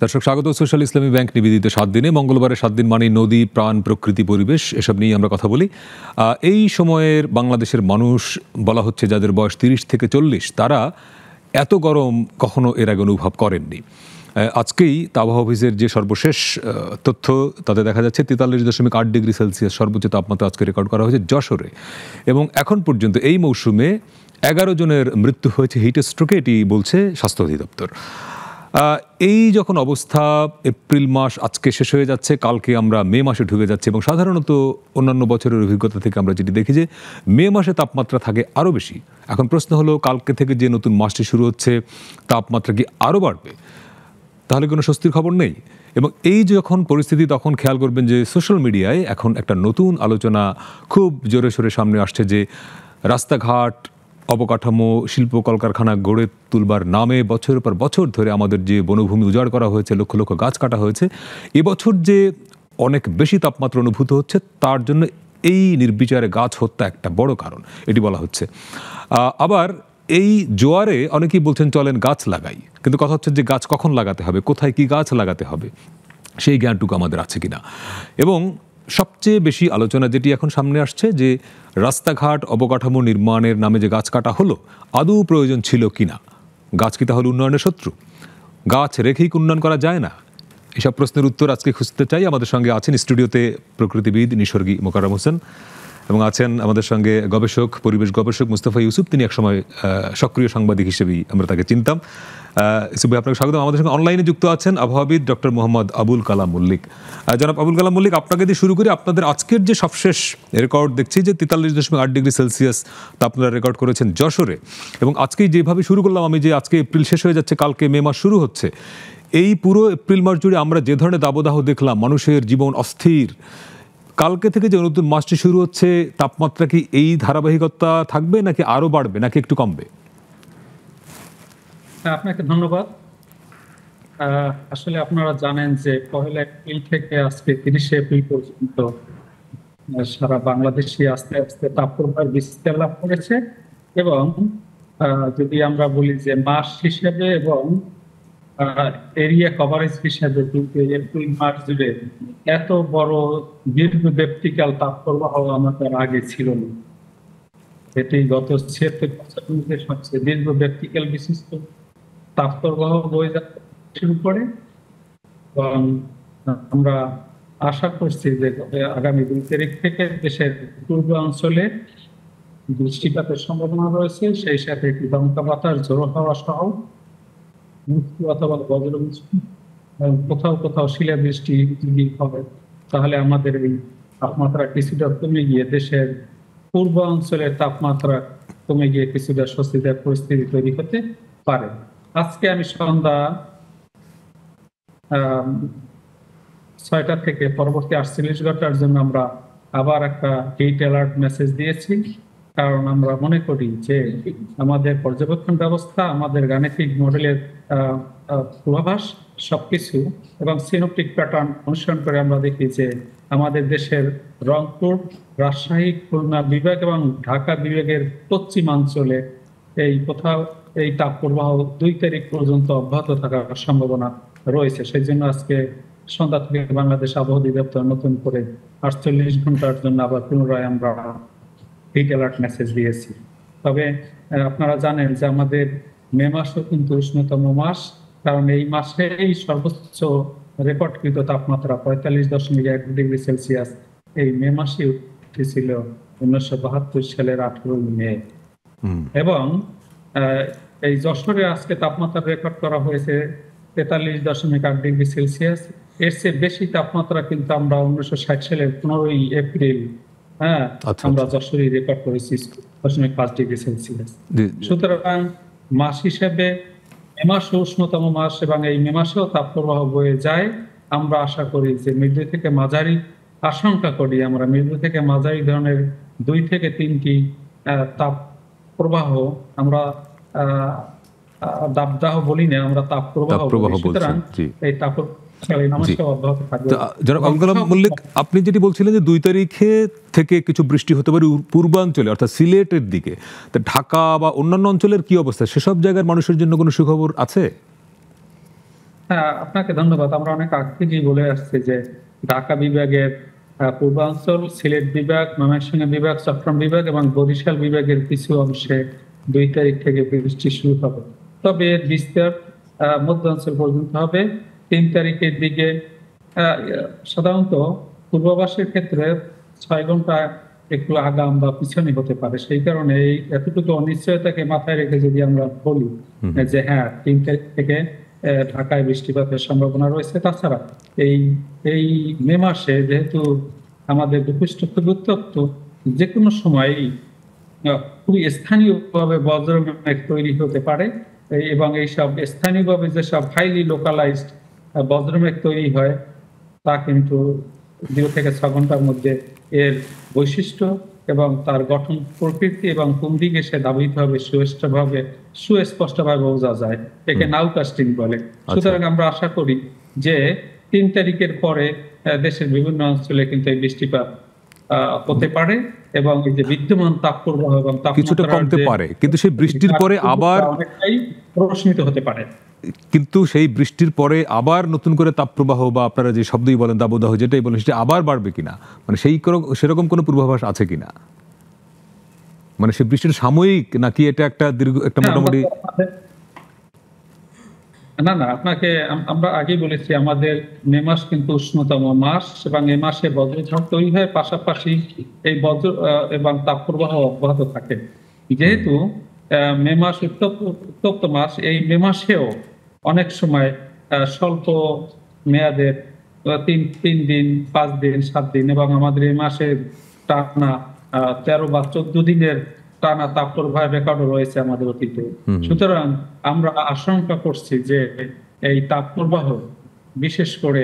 দর্শক স্বাগত সোশ্যাল ইসলামী ব্যাংক নিবেদিত 7 দিনে। মঙ্গলবারে 7 দিন মানে নদী, প্রাণ, প্রকৃতি, পরিবেশ এসব নিয়ে আমরা কথা বলি। এই সময়ের বাংলাদেশের মানুষ বলা হচ্ছে যাদের বয়স 30 থেকে 40, তারা এত গরম কখনো এর আগে অনুভব করেননি। আজকেই আবহাওয়া অফিসের যে সর্বশেষ তথ্য, তাতে দেখা যাচ্ছে 43.8 ডিগ্রি সেলসিয়াস সর্বোচ্চ তাপমাত্রা আজকে রেকর্ড করা হয়েছে যশোরে। এবং এখন পর্যন্ত এই মৌসুমে 11 জনের মৃত্যু হয়েছে হিট স্ট্রোকে, এটি বলছে স্বাস্থ্য অধিদপ্তর। এই যখন অবস্থা, এপ্রিল মাস আজকে শেষ হয়ে যাচ্ছে, কালকে আমরা মে মাসে ঢুকে যাচ্ছি এবং সাধারণত অন্যান্য বছরের অভিজ্ঞতা থেকে আমরা যেটি দেখি যে মে মাসে তাপমাত্রা থাকে আরও বেশি। এখন প্রশ্ন হলো, কালকে থেকে যে নতুন মাসটি শুরু হচ্ছে, তাপমাত্রা কি আরও বাড়বে? তাহলে কোনো স্বস্তির খবর নেই। এবং এই যখন পরিস্থিতি, তখন খেয়াল করবেন যে সোশ্যাল মিডিয়ায় এখন একটা নতুন আলোচনা খুব জোরে সোরে সামনে আসছে যে রাস্তাঘাট, অবকাঠামো, শিল্প কলকারখানা গড়ে তুলবার নামে বছরের পর বছর ধরে আমাদের যে বনভূমি উজাড় করা হয়েছে, লক্ষ লক্ষ গাছ কাটা হয়েছে, এবছর যে অনেক বেশি তাপমাত্রা অনুভূত হচ্ছে, তার জন্য এই নির্বিচারে গাছ হত্যা একটা বড় কারণ, এটি বলা হচ্ছে। আবার এই জোয়ারে অনেকেই বলছেন চলেন গাছ লাগাই, কিন্তু কথা হচ্ছে যে গাছ কখন লাগাতে হবে, কোথায় কি গাছ লাগাতে হবে, সেই জ্ঞানটুকু আমাদের আছে কিনা। এবং সবচেয়ে বেশি আলোচনা যেটি এখন সামনে আসছে যে রাস্তাঘাট, অবকাঠামো নির্মাণের নামে যে গাছ কাটা হলো, আদৌ প্রয়োজন ছিল কিনা? গাছ কি তাহলে উন্নয়নের শত্রু? গাছ রেখেই উন্নয়ন করা যায় না? এসব প্রশ্নের উত্তর আজকে খুঁজতে চাই। আমাদের সঙ্গে আছেন স্টুডিওতে প্রকৃতিবিদ নিসর্গী মোকাররম হোসেন, এবং আছেন আমাদের সঙ্গে গবেষক, পরিবেশ গবেষক মুস্তাফা ইউসুফ। তিনি একসময় সক্রিয় সাংবাদিক হিসেবেই আমরা তাকে চিনতাম। ইউসুফ ভাই, আপনাকে স্বাগত। আমাদের সঙ্গে অনলাইনে যুক্ত আছেন আবহাওয়াবিদ ডক্টর মোহাম্মদ আবুল কালাম মল্লিক। জনাব আবুল কালাম মল্লিক, আপনাকে দিয়ে শুরু করি। আপনাদের আজকের যে সবশেষ রেকর্ড দেখছি যে 43.8 ডিগ্রি সেলসিয়াস তাপমাত্রা রেকর্ড করেছেন যশোরে, এবং আজকেই যেভাবে শুরু করলাম আমি, যে আজকে এপ্রিল শেষ হয়ে যাচ্ছে, কালকে মে মাস শুরু হচ্ছে, এই পুরো এপ্রিল মাস জুড়ে আমরা যে ধরনের দাবদাহ দেখলাম, মানুষের জীবন অস্থির, কালকে থেকে যে নতুন মাসটি শুরু হচ্ছে, তাপমাত্রা কি এই ধারাবাহিকতা থাকবে, নাকি আরো বাড়বে, নাকি একটু কমবে? আপনাকে ধন্যবাদ। আসলে আপনারা জানেন যে 1 এপ্রিল থেকে আজকে 30 এপ্রিল পর্যন্ত সারা বাংলাদেশে আস্তে আস্তে তাপপ্রবাহের বিস্তার লাভ করেছে। এবং যদি আমরা বলি যে মাস হিসেবে এবং এরিয়া কভারেজ হিসেবে, কিন্তু এপ্রিল মাস জুড়ে এত বড় দীর্ঘব্যাপ্তিকাল তাপপ্রবাহ আমাদের আগে ছিল না। এটি গত 76 বছরের মধ্যে সবচেয়ে দীর্ঘব্যাপ্তিকাল বিশিষ্ট তাপপ্রবাহ বয়ে যাচ্ছে শুরু করে। এবং আমরা আশা করছি যে আগামী 2 তারিখ থেকে দেশের পূর্বাঞ্চলে বৃষ্টিপাতের সম্ভাবনা রয়েছে, সেই সাথে একটি দমকা বাতাস, ঝোড়ো হাওয়া সহ বৃষ্টি অথবা বজ্রবৃষ্টি, কোথাও কোথাও শিলাবৃষ্টি যদি হবে, তাহলে আমাদের এই তাপমাত্রা কিছুটা কমে গিয়ে দেশের পূর্বাঞ্চলের তাপমাত্রা কমে গিয়ে কিছুটা স্বস্তিদায়ক পরিস্থিতি তৈরি হতে পারে। আজকে আমি সন্ধ্যা 6টা থেকে পরবর্তী 48 ঘন্টার জন্য আমরা আবার একটা হিট অ্যালার্ট মেসেজ দিয়েছি, কারণ আমরা মনে করি যে আমাদের পর্যবেক্ষণ ব্যবস্থা, আমাদের গাণিতিক মডেলের পূর্বাভাস সবকিছু এবং সিনোপটিক প্যাটার্ন অনুসরণ করে আমরা দেখি যে আমাদের দেশের রংপুর, রাজশাহী, খুলনা বিভাগ এবং ঢাকা বিভাগের পশ্চিমাঞ্চলে এই কোথাও এই তাপপ্রবাহ 2 তারিখ পর্যন্ত অব্যাহত থাকার সম্ভাবনা রয়েছে। সেই জন্য আজকে সন্ধ্যা থেকে বাংলাদেশ আবহাওয়া অধিদপ্তর নতুন করে 48 ঘন্টার জন্য আবার পুনরায় আমরা হিট অ্যালার্ট মেসেজ দিয়েছি। তবে আপনারা জানেন যে আমাদের মে মাসও কিন্তু উষ্ণতম মাস, কারণ এই মাসেই সর্বোচ্চ রেকর্ডকৃত তাপমাত্রা 45.1 ডিগ্রি সেলসিয়াস এই মে মাসে উঠেছিল 1972 সালের 18 মে। এবং এই যশোরে আজকে তাপমাত্রা রেকর্ড করা হয়েছে 43.8 ডিগ্রি সেলসিয়াস। এর চেয়ে বেশি তাপমাত্রা কিন্তু আমরা 1960 সালের 15 এপ্রিল আমরা যশোরে রেকর্ড করেছি 0.5 ডিগ্রি সেলসিয়াস। সুতরাং মাস হিসেবে মে মাস উষ্ণতম মাস, এবং এই মে মাসেও তাপপ্রবাহ বয়ে যায়। আমরা আশা করি যে মৃদু থেকে মাঝারি, আশঙ্কা করি আমরা মৃদু থেকে মাঝারি ধরনের 2 থেকে 3টি তাপ প্রবাহ, আমরা দাবদাহ বলি না, আমরা তাপ প্রবাহ বলি। সুতরাং এই তাপ আপনি যেটি বলছিলেন যে 2 তারিখে থেকে কিছু বৃষ্টি হতে পারে পূর্বাঞ্চলে, অর্থাৎ সিলেটের দিকে, ঢাকা বা অন্যান্য অঞ্চলের কি অবস্থা? সেসব জায়গার মানুষের জন্য কোনো সুখবর আছে? হ্যাঁ, আপনাকে ধন্যবাদ। আমরা অনেক আগ থেকেই বলে আসছি যে ঢাকা বিভাগের পূর্বাঞ্চল, সিলেট বিভাগ, ময়মনসিংহ বিভাগ, চট্টগ্রাম বিভাগ এবং বরিশাল বিভাগের কিছু অংশে ২ তারিখ থেকে বৃষ্টি শুরু হবে। তবে এর বিস্তার মধ্যাঞ্চল পর্যন্ত হবে। ৩ তারিখের দিকে সাধারণত পূর্বাভাসের ক্ষেত্রে ৬ ঘন্টা একটু আগাম বা পিছনে হতে পারে। সেই কারণে এই এতটুকু অনিশ্চয়তাকে মাথায় রেখে যদি আমরা বলি যে হ্যাঁ ৩ তারিখ থেকে ঢাকায় বৃষ্টিপাতের সম্ভাবনা রয়েছে। তাছাড়া এই এই মে মাসে যেহেতু আমাদের ভূপৃষ্ঠ উত্তপ্ত, যেকোনো সময়ই খুবই স্থানীয়ভাবে বজ্রমেঘ তৈরি হতে পারে এবং এইসব স্থানীয়ভাবে যেসব হাইলি লোকালাইজড বজ্রমেঘ তৈরি হয় তা কিন্তু 0 থেকে 6 ঘন্টার মধ্যে এর বৈশিষ্ট্য এবং তার গঠন প্রকৃতি এবং কোন দিকে সে ধাবিত হবে সুস্পষ্টভাবে বোঝা যায়। একে নাউকাস্টিং বলে। সুতরাং আমরা আশা করি যে ৩ তারিখের পরে দেশের বিভিন্ন অঞ্চলে কিন্তু এই বৃষ্টিপাত হতে পারে এবং এই যে বিদ্যমান তাপপ্রবাহ এবং কিছুটা কমতে পারে, কিন্তু সেই বৃষ্টির পরে আবার অনেকটাই প্রশমিত হতে পারে। কিন্তু সেই বৃষ্টির পরে আবার নতুন করে তাপপ্রবাহ বা আপনারা যে শব্দই বলেন দাবদাহ যেটাই বলেন সেটা আবার বাড়বে কিনা, মানে সেরকম কোনো পূর্বাভাস আছে কিনা? মানে সেই বৃষ্টির সাময়িক নাকি এটা একটা দীর্ঘ একটা মোটামুটি? না, আপনাকে আমরা আগেই বলেছি আমাদের মে মাস কিন্তু উষ্ণতম মাস এবং এই মাসে বজ্রঝড় তৈরি হয়, পাশাপাশি এই বজ্র এবং তাপপ্রবাহ অব্যাহত থাকে। যেহেতু মে মাস উত্তপ্ত মাস, এই মে মাসেও অনেক সময় স্বল্প মেয়াদের ৩ দিন, ৫ দিন, ৭ দিন এবং আমাদের এই মাসে টানা ১৩ বা ১৪ দিনের টানা তাপপ্রবাহের রেকর্ডও রয়েছে আমাদের অতীতে। সুতরাং আমরা আশঙ্কা করছি যে এই তাপপ্রবাহ বিশেষ করে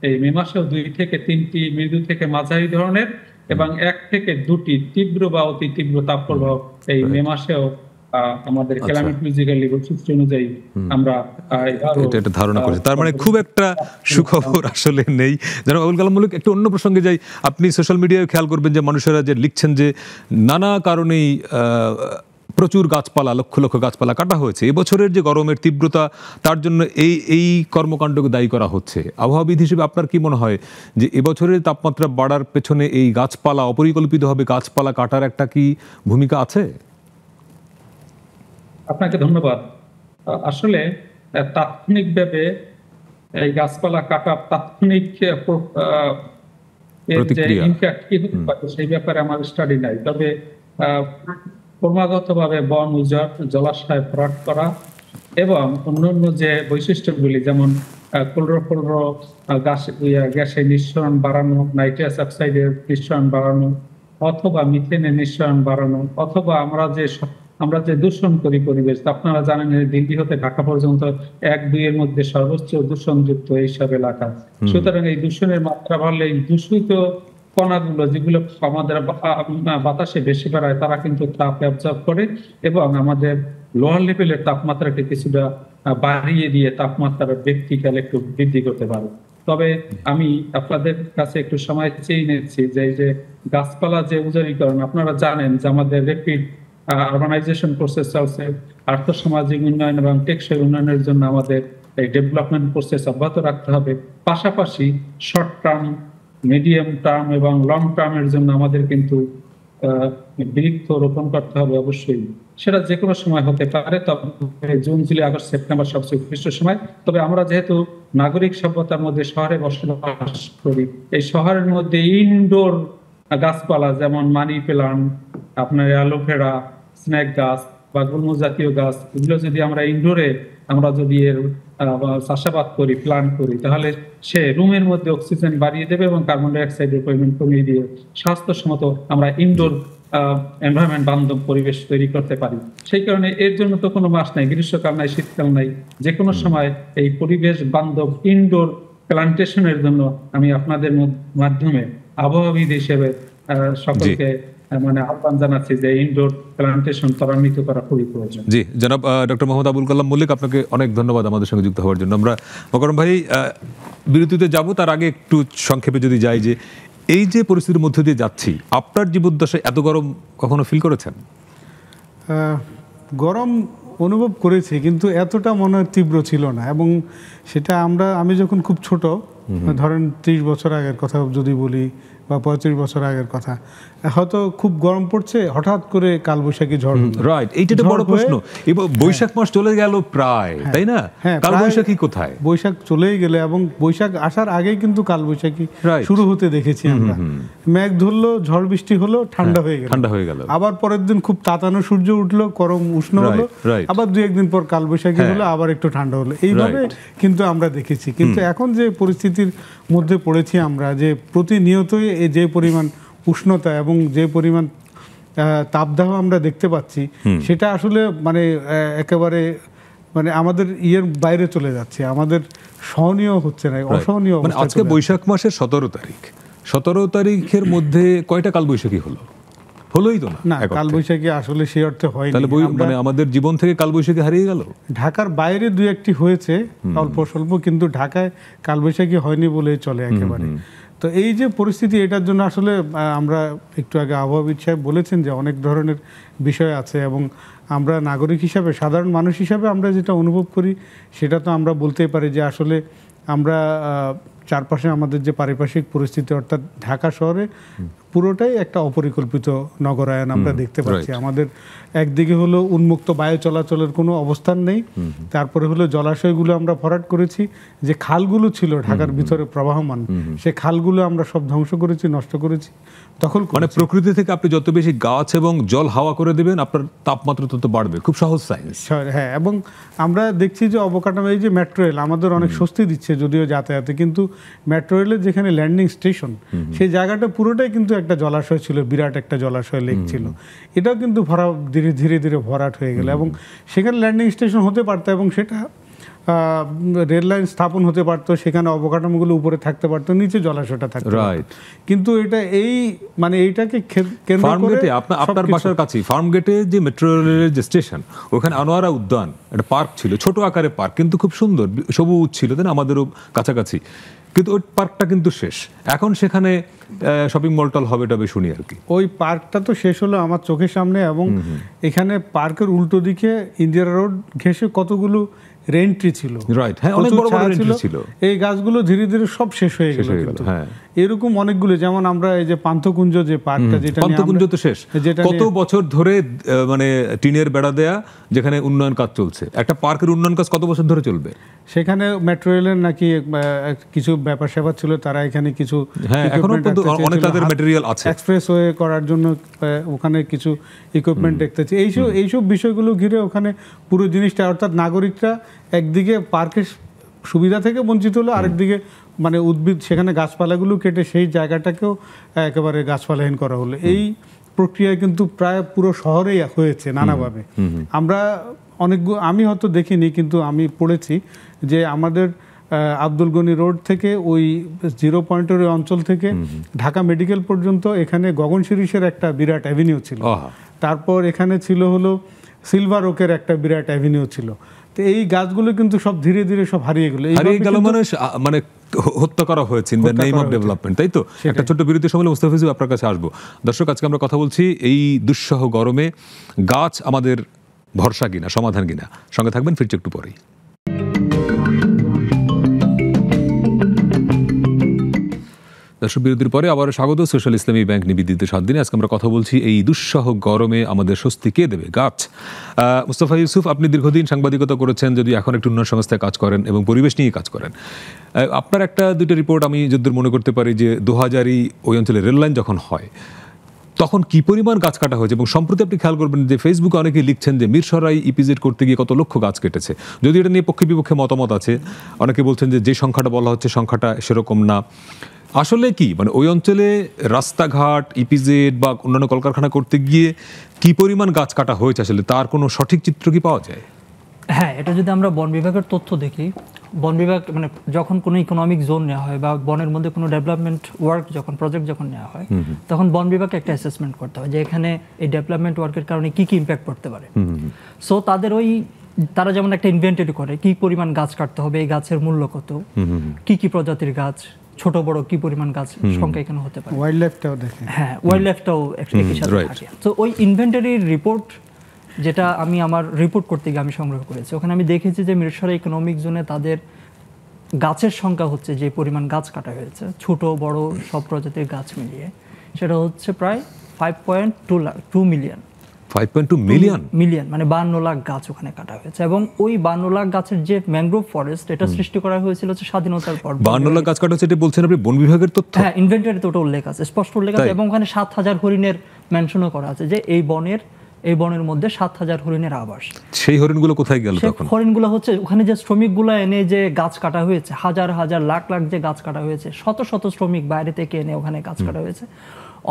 এই মে মাসেও ২ থেকে ৩টি মৃদু থেকে মাঝারি ধরনের এবং ১ থেকে ২টি তীব্র বা অতি তীব্র তাপপ্রবাহ এই মে মাসেও আমাদের ক্লাইমেটোলজিক্যালি বৈশিষ্ট্য অনুযায়ী আমরা এটা ধারণা করছি। তার মানে খুব একটা সুখবর আসলে নেই। যেন আবুল কালাম মল্লিক, একটু অন্য প্রসঙ্গে যাই। আপনি সোশ্যাল মিডিয়ায় খেয়াল করবেন যে মানুষেরা যে লিখছেন যে নানা কারণেই প্রচুর গাছপালা, লক্ষ লক্ষ গাছপালা কাটা হয়েছে। এবছরের যে গরমের তীব্রতা, তার জন্য এই কর্মকাণ্ডকে দায়ী করা হচ্ছে। আবহাওয়াবিদ হিসেবে আপনার কি মনে হয় যে এবছরের তাপমাত্রা বাড়ার পেছনে এই গাছপালা, অপরিকল্পিতভাবে গাছপালা কাটার একটা কি ভূমিকা আছে? আপনাকে ধন্যবাদ। আসলে তাৎক্ষণিকভাবে এই গাছপালা কাটা তাৎক্ষণিক এর যে ইমপ্যাক্ট কি হতে পারে সেই ব্যাপারে আমার স্টাডি নাই। তবে ক্রমাগতভাবে বন উজাড়, জলাশয় ভরাট করা এবং অন্যান্য যে বৈশিষ্ট্যগুলি যেমন ক্লোরোফ্লোরো গ্যাসের নিঃসরণ বাড়ানো, নাইট্রাস অক্সাইডের নিঃসরণ বাড়ানো অথবা মিথেনের নিঃসরণ বাড়ানো অথবা আমরা যে দূষণ করি পরিবেশ, আপনারা জানেন দিল্লি হতে ঢাকা পর্যন্ত ১-২ এর মধ্যে সর্বোচ্চ দূষণযুক্ত এইসব এলাকা। সুতরাং এই দূষণের মাত্রা বাড়লে এই দূষিত কণাগুলো যেগুলো আমাদের বাতাসে বেশি বাড়ায় তারা কিন্তু তাপ অ্যাবজর্ব করে এবং আমাদের লোয়ার লেভেলের তাপমাত্রাকে কিছুটা বাড়িয়ে দিয়ে তাপমাত্রা ব্যক্তিকাল একটু বৃদ্ধি করতে পারে। তবে আমি আপনাদের কাছে একটু সময় চেয়ে নিচ্ছি যে এই যে গাছপালা যে উজাড়ীকরণ, আপনারা জানেন যে আমাদের রেপিড আরবানাইজেশন প্রসেস চলছে। আর্থসামাজিক উন্নয়ন এবং টেকসই উন্নয়নের জন্য আমাদের এই ডেভেলপমেন্ট প্রসেস অব্যাহত রাখতে হবে। পাশাপাশি শর্ট টার্ম, মিডিয়াম টার্ম এবং লং টার্মের জন্য আমাদের কিন্তু বৃক্ষ রোপণ করতে হবে অবশ্যই। সেটা যে কোনো সময় হতে পারে, তবে জুন, জুলাই, আগস্ট, সেপ্টেম্বর সবচেয়ে উৎকৃষ্ট সময়। তবে আমরা যেহেতু নাগরিক সভ্যতার মধ্যে শহরে বসবাস করি, এই শহরের মধ্যে ইনডোর গাছপালা যেমন মানি প্লান্ট, আপনার অ্যালোভেরা, স্নেক গাছ বা গুল্ম জাতীয় গাছ, এগুলো যদি আমরা ইনডোরে আমরা যদি এর চাষাবাদ করি, প্লান্ট করি, তাহলে সে রুমের মধ্যে অক্সিজেন বাড়িয়ে দেবে এবং কার্বন ডাই অক্সাইডের পরিমাণ কমিয়ে দিয়ে স্বাস্থ্যসম্মত আমরা ইনডোর এনভায়রনমেন্ট বান্ধব পরিবেশ তৈরি করতে পারি। সেই কারণে এর জন্য তো কোনো মাস নাই, গ্রীষ্মকাল নাই, শীতকাল নাই, যে কোনো সময় এই পরিবেশ বান্ধব ইনডোর প্লান্টেশনের জন্য আমি আপনাদের মাধ্যমে আবহাওয়াবিদ হিসেবে সকলকে মানে আহ্বান জানাচ্ছি যে ইনডোর প্লান্টেশন ত্বরান্বিত করা খুবই প্রয়োজন। জি জনাব ডক্টর মোহাম্মদ আবুল কালাম মল্লিক, আপনাকে অনেক ধন্যবাদ আমাদের সঙ্গে যুক্ত হওয়ার জন্য। আমরা মোকাররম ভাই বিরতিতে যাব, তার আগে একটু সংক্ষেপে যদি যাই যে এই যে পরিস্থিতির মধ্যে দিয়ে যাচ্ছি, আপনার জীবদ্দশায় এত গরম কখনো ফিল করেছেন? গরম অনুভব করেছি, কিন্তু এতটা মনে হয় তীব্র ছিল না। এবং সেটা আমি যখন খুব ছোট, ধরেন 30 বছর আগের কথা যদি বলি বা 35 বছর আগের কথা, হয়তো খুব গরম পড়ছে, হঠাৎ করে কালবৈশাখী ঝড় হলো। রাইট, এইটা তো বড় প্রশ্ন। এবার বৈশাখ মাস চলে গেল প্রায়, তাই না? হ্যাঁ, কালবৈশাখী কোথায়? বৈশাখ চলেই গেলে, এবং বৈশাখ আসার আগেই কিন্তু কালবৈশাখী Right. শুরু হতে দেখেছি আমরা। মেঘ ধরলো, ঝড় বৃষ্টি হলো, ঠান্ডা হয়ে গেল। আবার পরের দিন খুব তাতানো সূর্য উঠলো, গরম উষ্ণ হলো, right. আবার 2-1 দিন পর কালবৈশাখী হলো, আবার একটু ঠান্ডা হলো। এইভাবে কিন্তু আমরা দেখেছি। কিন্তু এখন যে পরিস্থিতির মধ্যে পড়েছি আমরা, যে প্রতিনিয়তই যে পরিমাণ উষ্ণতা এবং যে পরিমাণ তাপদাহ আমরা দেখতে পাচ্ছি, সেটা আসলে মানে একেবারে মানে আমাদের বাইরে চলে যাচ্ছে, আমাদের সহনীয় হচ্ছে না, অসহনীয় মানে অবস্থা। আজকে বৈশাখ মাসের 17 তারিখ, 17 তারিখের মধ্যে কয়টা কালবৈশাখী হলোই তো না, কালবৈশাখী আসলে সেই অর্থে হয়নি। তাহলে মানে আমাদের জীবন থেকে কালবৈশাখী হারিয়ে গেল। ঢাকার বাইরে 2-1টি হয়েছে অল্প স্বল্প, কিন্তু ঢাকায় কালবৈশাখী হয়নি বলেই চলে একেবারে। তো এই যে পরিস্থিতি, এটার জন্য আসলে আমরা একটু আগে আবহাওয়াবিদ সাহেব বলেছেন যে অনেক ধরনের বিষয় আছে, এবং আমরা নাগরিক হিসাবে, সাধারণ মানুষ হিসাবে আমরা যেটা অনুভব করি সেটা তো আমরা বলতেই পারি যে আসলে আমরা চারপাশে আমাদের যে পারিপার্শ্বিক পরিস্থিতি, অর্থাৎ ঢাকা শহরে পুরোটাই একটা অপরিকল্পিত নগরায়ন আমরা দেখতে পাচ্ছি। আমাদের একদিকে হলো উন্মুক্ত বায়ু চলাচলের কোনো অবস্থান নেই, তারপরে হলো জলাশয়গুলো আমরা ভরাট করেছি, যে খালগুলো ছিল ঢাকার ভিতরে প্রবাহমান, সে খালগুলো আমরা সব ধ্বংস করেছি, নষ্ট করেছি, দখল করেছি। মানে প্রকৃতি থেকে আপনি যত বেশি গাছ এবং জল হাওয়া করে দেবেন, আপনার তাপমাত্রা তত বাড়বে। খুব সহজ সায়েন্স। হ্যাঁ, এবং আমরা দেখছি যে অবকাঠামো, এই যে মেট্রো রেল আমাদের অনেক স্বস্তি দিচ্ছে যদিও যাতায়াতে, কিন্তু মেট্রো রেলের যেখানে ল্যান্ডিং স্টেশন, সেই জায়গাটা পুরোটাই কিন্তু একটা জলাশয় ছিল, বিরাট একটা জলাশয় লেক ছিল। এটাও কিন্তু ধীরে ধীরে ভরাট হয়ে গেল, এবং সেখানে ল্যান্ডিং স্টেশন হতে পারতো, এবং সেটা রেল লাইন স্থাপন হতে পারতো, সেখানে অবকাঠামোগুলো উপরে থাকতে পারতো, নিচে জলাশয়টা থাকতো। কিন্তু এটা এইটাকে কেন্দ্র করে আপনার বাসার কাছে ফার্মগেটে যে মেট্রো রেলের যে স্টেশন, ওখানে আনোয়ারা উদ্যান একটা পার্ক ছিল, ছোট আকারে পার্ক, কিন্তু খুব সুন্দর সবুজ ছিল, তাই না? আমাদেরও কাছাকাছি। কিন্তু ওই পার্কটা কিন্তু শেষ, এখন সেখানে শপিং মল টল হবে টবে শুনি আর কি। ওই পার্কটা তো শেষ হলো আমার চোখের সামনে, এবং এখানে পার্কের উল্টো দিকে ইন্দিরা রোড ঘেঁষে কতগুলো রেইন ট্রি ছিল, রাইট, হ্যাঁ, অনেক বড় বড় রেইন ট্রি ছিল। এই গাছগুলো ধীরে ধীরে সব শেষ হয়ে গেল। হ্যাঁ, এরকম অনেকগুলো, যেমন আমরা এই যে পান্থকুঞ্জ যে পার্কটা, যেটা পান্থকুঞ্জ তো শেষ, কত বছর ধরে মানে টিনের বেড়া দেয়া, যেখানে উন্নয়ন কাজ চলছে। একটা পার্কের উন্নয়ন কাজ কত বছর ধরে চলবে? সেখানে মেট্রো রেলের নাকি কিছু ব্যাপার স্যাপার ছিল, তারা এখানে কিছু এখনো অনেক তাদের ম্যাটেরিয়াল আছে, এক্সপ্রেসওয়ে করার জন্য ওখানে কিছু ইকুইপমেন্ট দেখতেছি। এইসব বিষয়গুলো ঘিরে ওখানে পুরো জিনিসটা, অর্থাৎ নাগরিকরা একদিকে পার্কের সুবিধা থেকে বঞ্চিত হলো, আরেকদিকে মানে উদ্ভিদ, সেখানে গাছপালাগুলো কেটে সেই জায়গাটাকেও একেবারে গাছপালাহীন করা হলো। এই প্রক্রিয়া কিন্তু প্রায় পুরো শহরেই হয়েছে নানাভাবে। আমরা আমি হয়তো দেখিনি, কিন্তু আমি পড়েছি যে আমাদের আব্দুল গনি রোড থেকে ওই 0 পয়েন্টের অঞ্চল থেকে ঢাকা মেডিকেল পর্যন্ত এখানে গগন শিরীষের একটা বিরাট অ্যাভিনিউ ছিল, তারপর এখানে ছিল হলো সিলভার ওকের একটা বিরাট অ্যাভিনিউ ছিল। তো এই গাছগুলো কিন্তু সব ধীরে ধীরে সব হারিয়ে গেল, মানে হত্যা করা হয়েছে in the name of development, তাই তো? একটা ছোট্ট বিরতির সময় মুস্তাফিজ আপনার কাছে আসবো। দর্শক, আজকে আমরা কথা বলছি এই দুঃসহ গরমে গাছ আমাদের ভরসা কিনা, সমাধান কিনা। সঙ্গে থাকবেন, ফিরছে একটু পরেই। দর্শক, বিরতির পরে আবার স্বাগত সোশ্যাল ইসলামী ব্যাংক নিবেদিত 7 দিনে। আজকে আমরা কথা বলছি এই দুঃসহ গরমে আমাদের স্বস্তি কে দেবে? গাছ। মুস্তাফা ইউসুফ, আপনি দীর্ঘদিন সাংবাদিকতা করেছেন, যদি এখন একটু উন্নয়ন সংস্থায় কাজ করেন এবং পরিবেশ নিয়ে কাজ করেন। আপনার একটা দুটো রিপোর্ট আমি যদ্দূর মনে করতে পারি যে 2000-ই ওই অঞ্চলে রেল লাইন যখন হয়, তখন কি পরিমাণ গাছ কাটা হয়েছে। এবং সম্প্রতি আপনি খেয়াল করবেন যে ফেসবুকে অনেকেই লিখছেন যে মিরসরাই ইপিজেড করতে গিয়ে কত লক্ষ গাছ কেটেছে। যদি এটা নিয়ে পক্ষে বিপক্ষে মতামত আছে, অনেকে বলছেন যে সংখ্যাটা বলা হচ্ছে সংখ্যাটা সেরকম না। আসলে কি মানে ওই অঞ্চলে রাস্তাঘাট, ইপিজেড বা অন্যান্য কলকারখানা করতে গিয়ে কি পরিমাণ গাছ কাটা হয়েছে, আসলে তার কোনো সঠিক চিত্র কি পাওয়া যায়? হ্যাঁ, এটা যদি আমরা বন বিভাগের তথ্য দেখি, বন বিভাগ মানে যখন কোনো ইকোনমিক জোন নেওয়া হয় বা বনের মধ্যে কোনো ডেভেলপমেন্ট ওয়ার্ক প্রজেক্ট যখন নেওয়া হয়, তখন বন বিভাগকে একটা অ্যাসেসমেন্ট করতে হয় যে এখানে এই ডেভেলপমেন্ট ওয়ার্কের কারণে কি কি ইম্প্যাক্ট পড়তে পারে। সো তারা যেমন একটা ইনভেন্টরি করে কি পরিমাণ গাছ কাটতে হবে, এই গাছের মূল্য কত, কি কি প্রজাতির গাছ, ছোট বড় কি পরিমাণ গাছ সংখ্যা এখানে হতে পারে, ওয়াইল্ড লাইফটাও দেখে। হ্যাঁ, ওয়াইল্ড লাইফটাও একই সাথে থাকে। তো ওই ইনভেন্টরির রিপোর্ট যেটা আমি আমার রিপোর্ট করতে গিয়ে আমি সংগ্রহ করেছি, ওখানে আমি দেখেছি যে মিরসরাই ইকোনমিক জোনে তাদের গাছের সংখ্যা হচ্ছে, যে পরিমাণ গাছ কাটা হয়েছে ছোট বড় সব প্রজাতির গাছ মিলিয়ে, সেটা হচ্ছে প্রায় 5.2 মিলিয়ন 5.2 মিলিয়ন মানে 52 লাখ গাছ ওখানে কাটা হয়েছে। এবং ওই 52 লাখ গাছের যে ম্যানগ্রোভ ফরেস্ট, এটা সৃষ্টি করা হয়েছিল হচ্ছে স্বাধীনতার পর। 52 লাখ গাছ কাটা হচ্ছে, এটা বলছেন আপনি বন বিভাগের তথ্য? হ্যাঁ, ইনভেন্টরিতে ওটা উল্লেখ আছে, স্পষ্ট উল্লেখ আছে। এবং ওখানে 7,000 হরিণের মেনশনও করা আছে, যে এই বনের মধ্যে 7,000 হরিণের আবাস। সেই হরিণগুলো কোথায় গেল তখন? হরিণগুলো হচ্ছে ওখানে যে শ্রমিকগুলো এনে যে গাছ কাটা হয়েছে, হাজার হাজার লাখ লাখ যে গাছ কাটা হয়েছে, শত শত শ্রমিক বাইরে থেকে এনে ওখানে গাছ কাটা হয়েছে।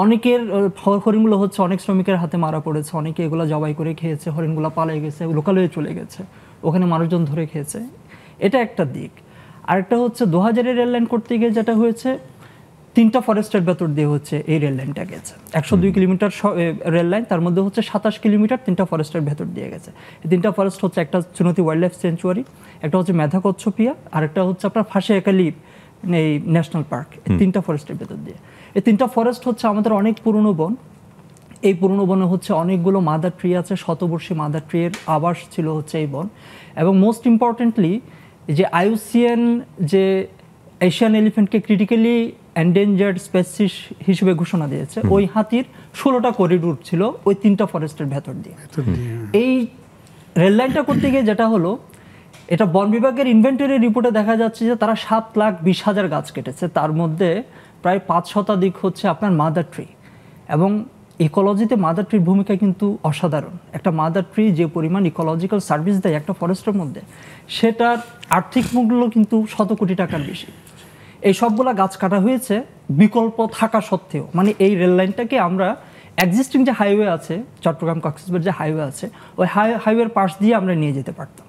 অনেকের হরিণগুলো হচ্ছে অনেক শ্রমিকের হাতে মারা পড়েছে, অনেকে এগুলো জবাই করে খেয়েছে, হরিণগুলো পালিয়ে গেছে, লোকালয়ে চলে গেছে, ওখানে মানুষজন ধরে খেয়েছে। এটা একটা দিক। আরেকটা হচ্ছে 2000-এর রেল লাইন করতে গিয়ে যেটা হয়েছে, 3টা ফরেস্টের ভেতর দিয়ে হচ্ছে এই রেল লাইনটা গেছে। 102 কিলোমিটার রেল লাইন, তার মধ্যে হচ্ছে 27 কিলোমিটার 3টা ফরেস্টের ভেতর দিয়ে গেছে। এই 3টা ফরেস্ট হচ্ছে, একটা চুনতি ওয়াইল্ড লাইফ সেঞ্চুয়ারি, একটা হচ্ছে মেধা কচ্ছপিয়া, আর একটা হচ্ছে আপনার ফাঁসিয়াখালী এই ন্যাশনাল পার্ক। এই 3টা ফরেস্টের ভেতর দিয়ে, এই 3টা ফরেস্ট হচ্ছে আমাদের অনেক পুরনো বন। এই পুরনো বনে হচ্ছে অনেকগুলো মাদার ট্রি আছে, শতবর্ষী মাদার ট্রি এর আবাস ছিল হচ্ছে এই বন। এবং মোস্ট ইম্পর্টেন্টলি, যে IUCN যে এশিয়ান এলিফ্যান্টকে ক্রিটিক্যালি এন্ডেঞ্জার্ড স্পেসিস হিসেবে ঘোষণা দিয়েছে, ওই হাতির 16টা করিডোর ছিল ওই 3টা ফরেস্টের ভেতর দিয়ে। এই রেল লাইনটা করতে গিয়ে যেটা হলো, এটা বন বিভাগের ইনভেন্টরি রিপোর্টে দেখা যাচ্ছে যে তারা 7,20,000 গাছ কেটেছে, তার মধ্যে প্রায় 5% হচ্ছে আপনার মাদার ট্রি। এবং ইকোলজিতে মাদার ট্রির ভূমিকা কিন্তু অসাধারণ। একটা মাদার ট্রি যে পরিমাণ ইকোলজিক্যাল সার্ভিস দেয় একটা ফরেস্টের মধ্যে, সেটার আর্থিক মূল্য কিন্তু 100 কোটি টাকার বেশি। এই সবগুলা গাছ কাটা হয়েছে বিকল্প থাকা সত্ত্বেও। মানে এই রেল লাইনটাকে আমরা এক্সিস্টিং যে হাইওয়ে আছে, চট্টগ্রাম কক্সবাজার যে হাইওয়ে আছে, ওই হাইওয়ের পাশ দিয়ে আমরা নিয়ে যেতে পারতাম।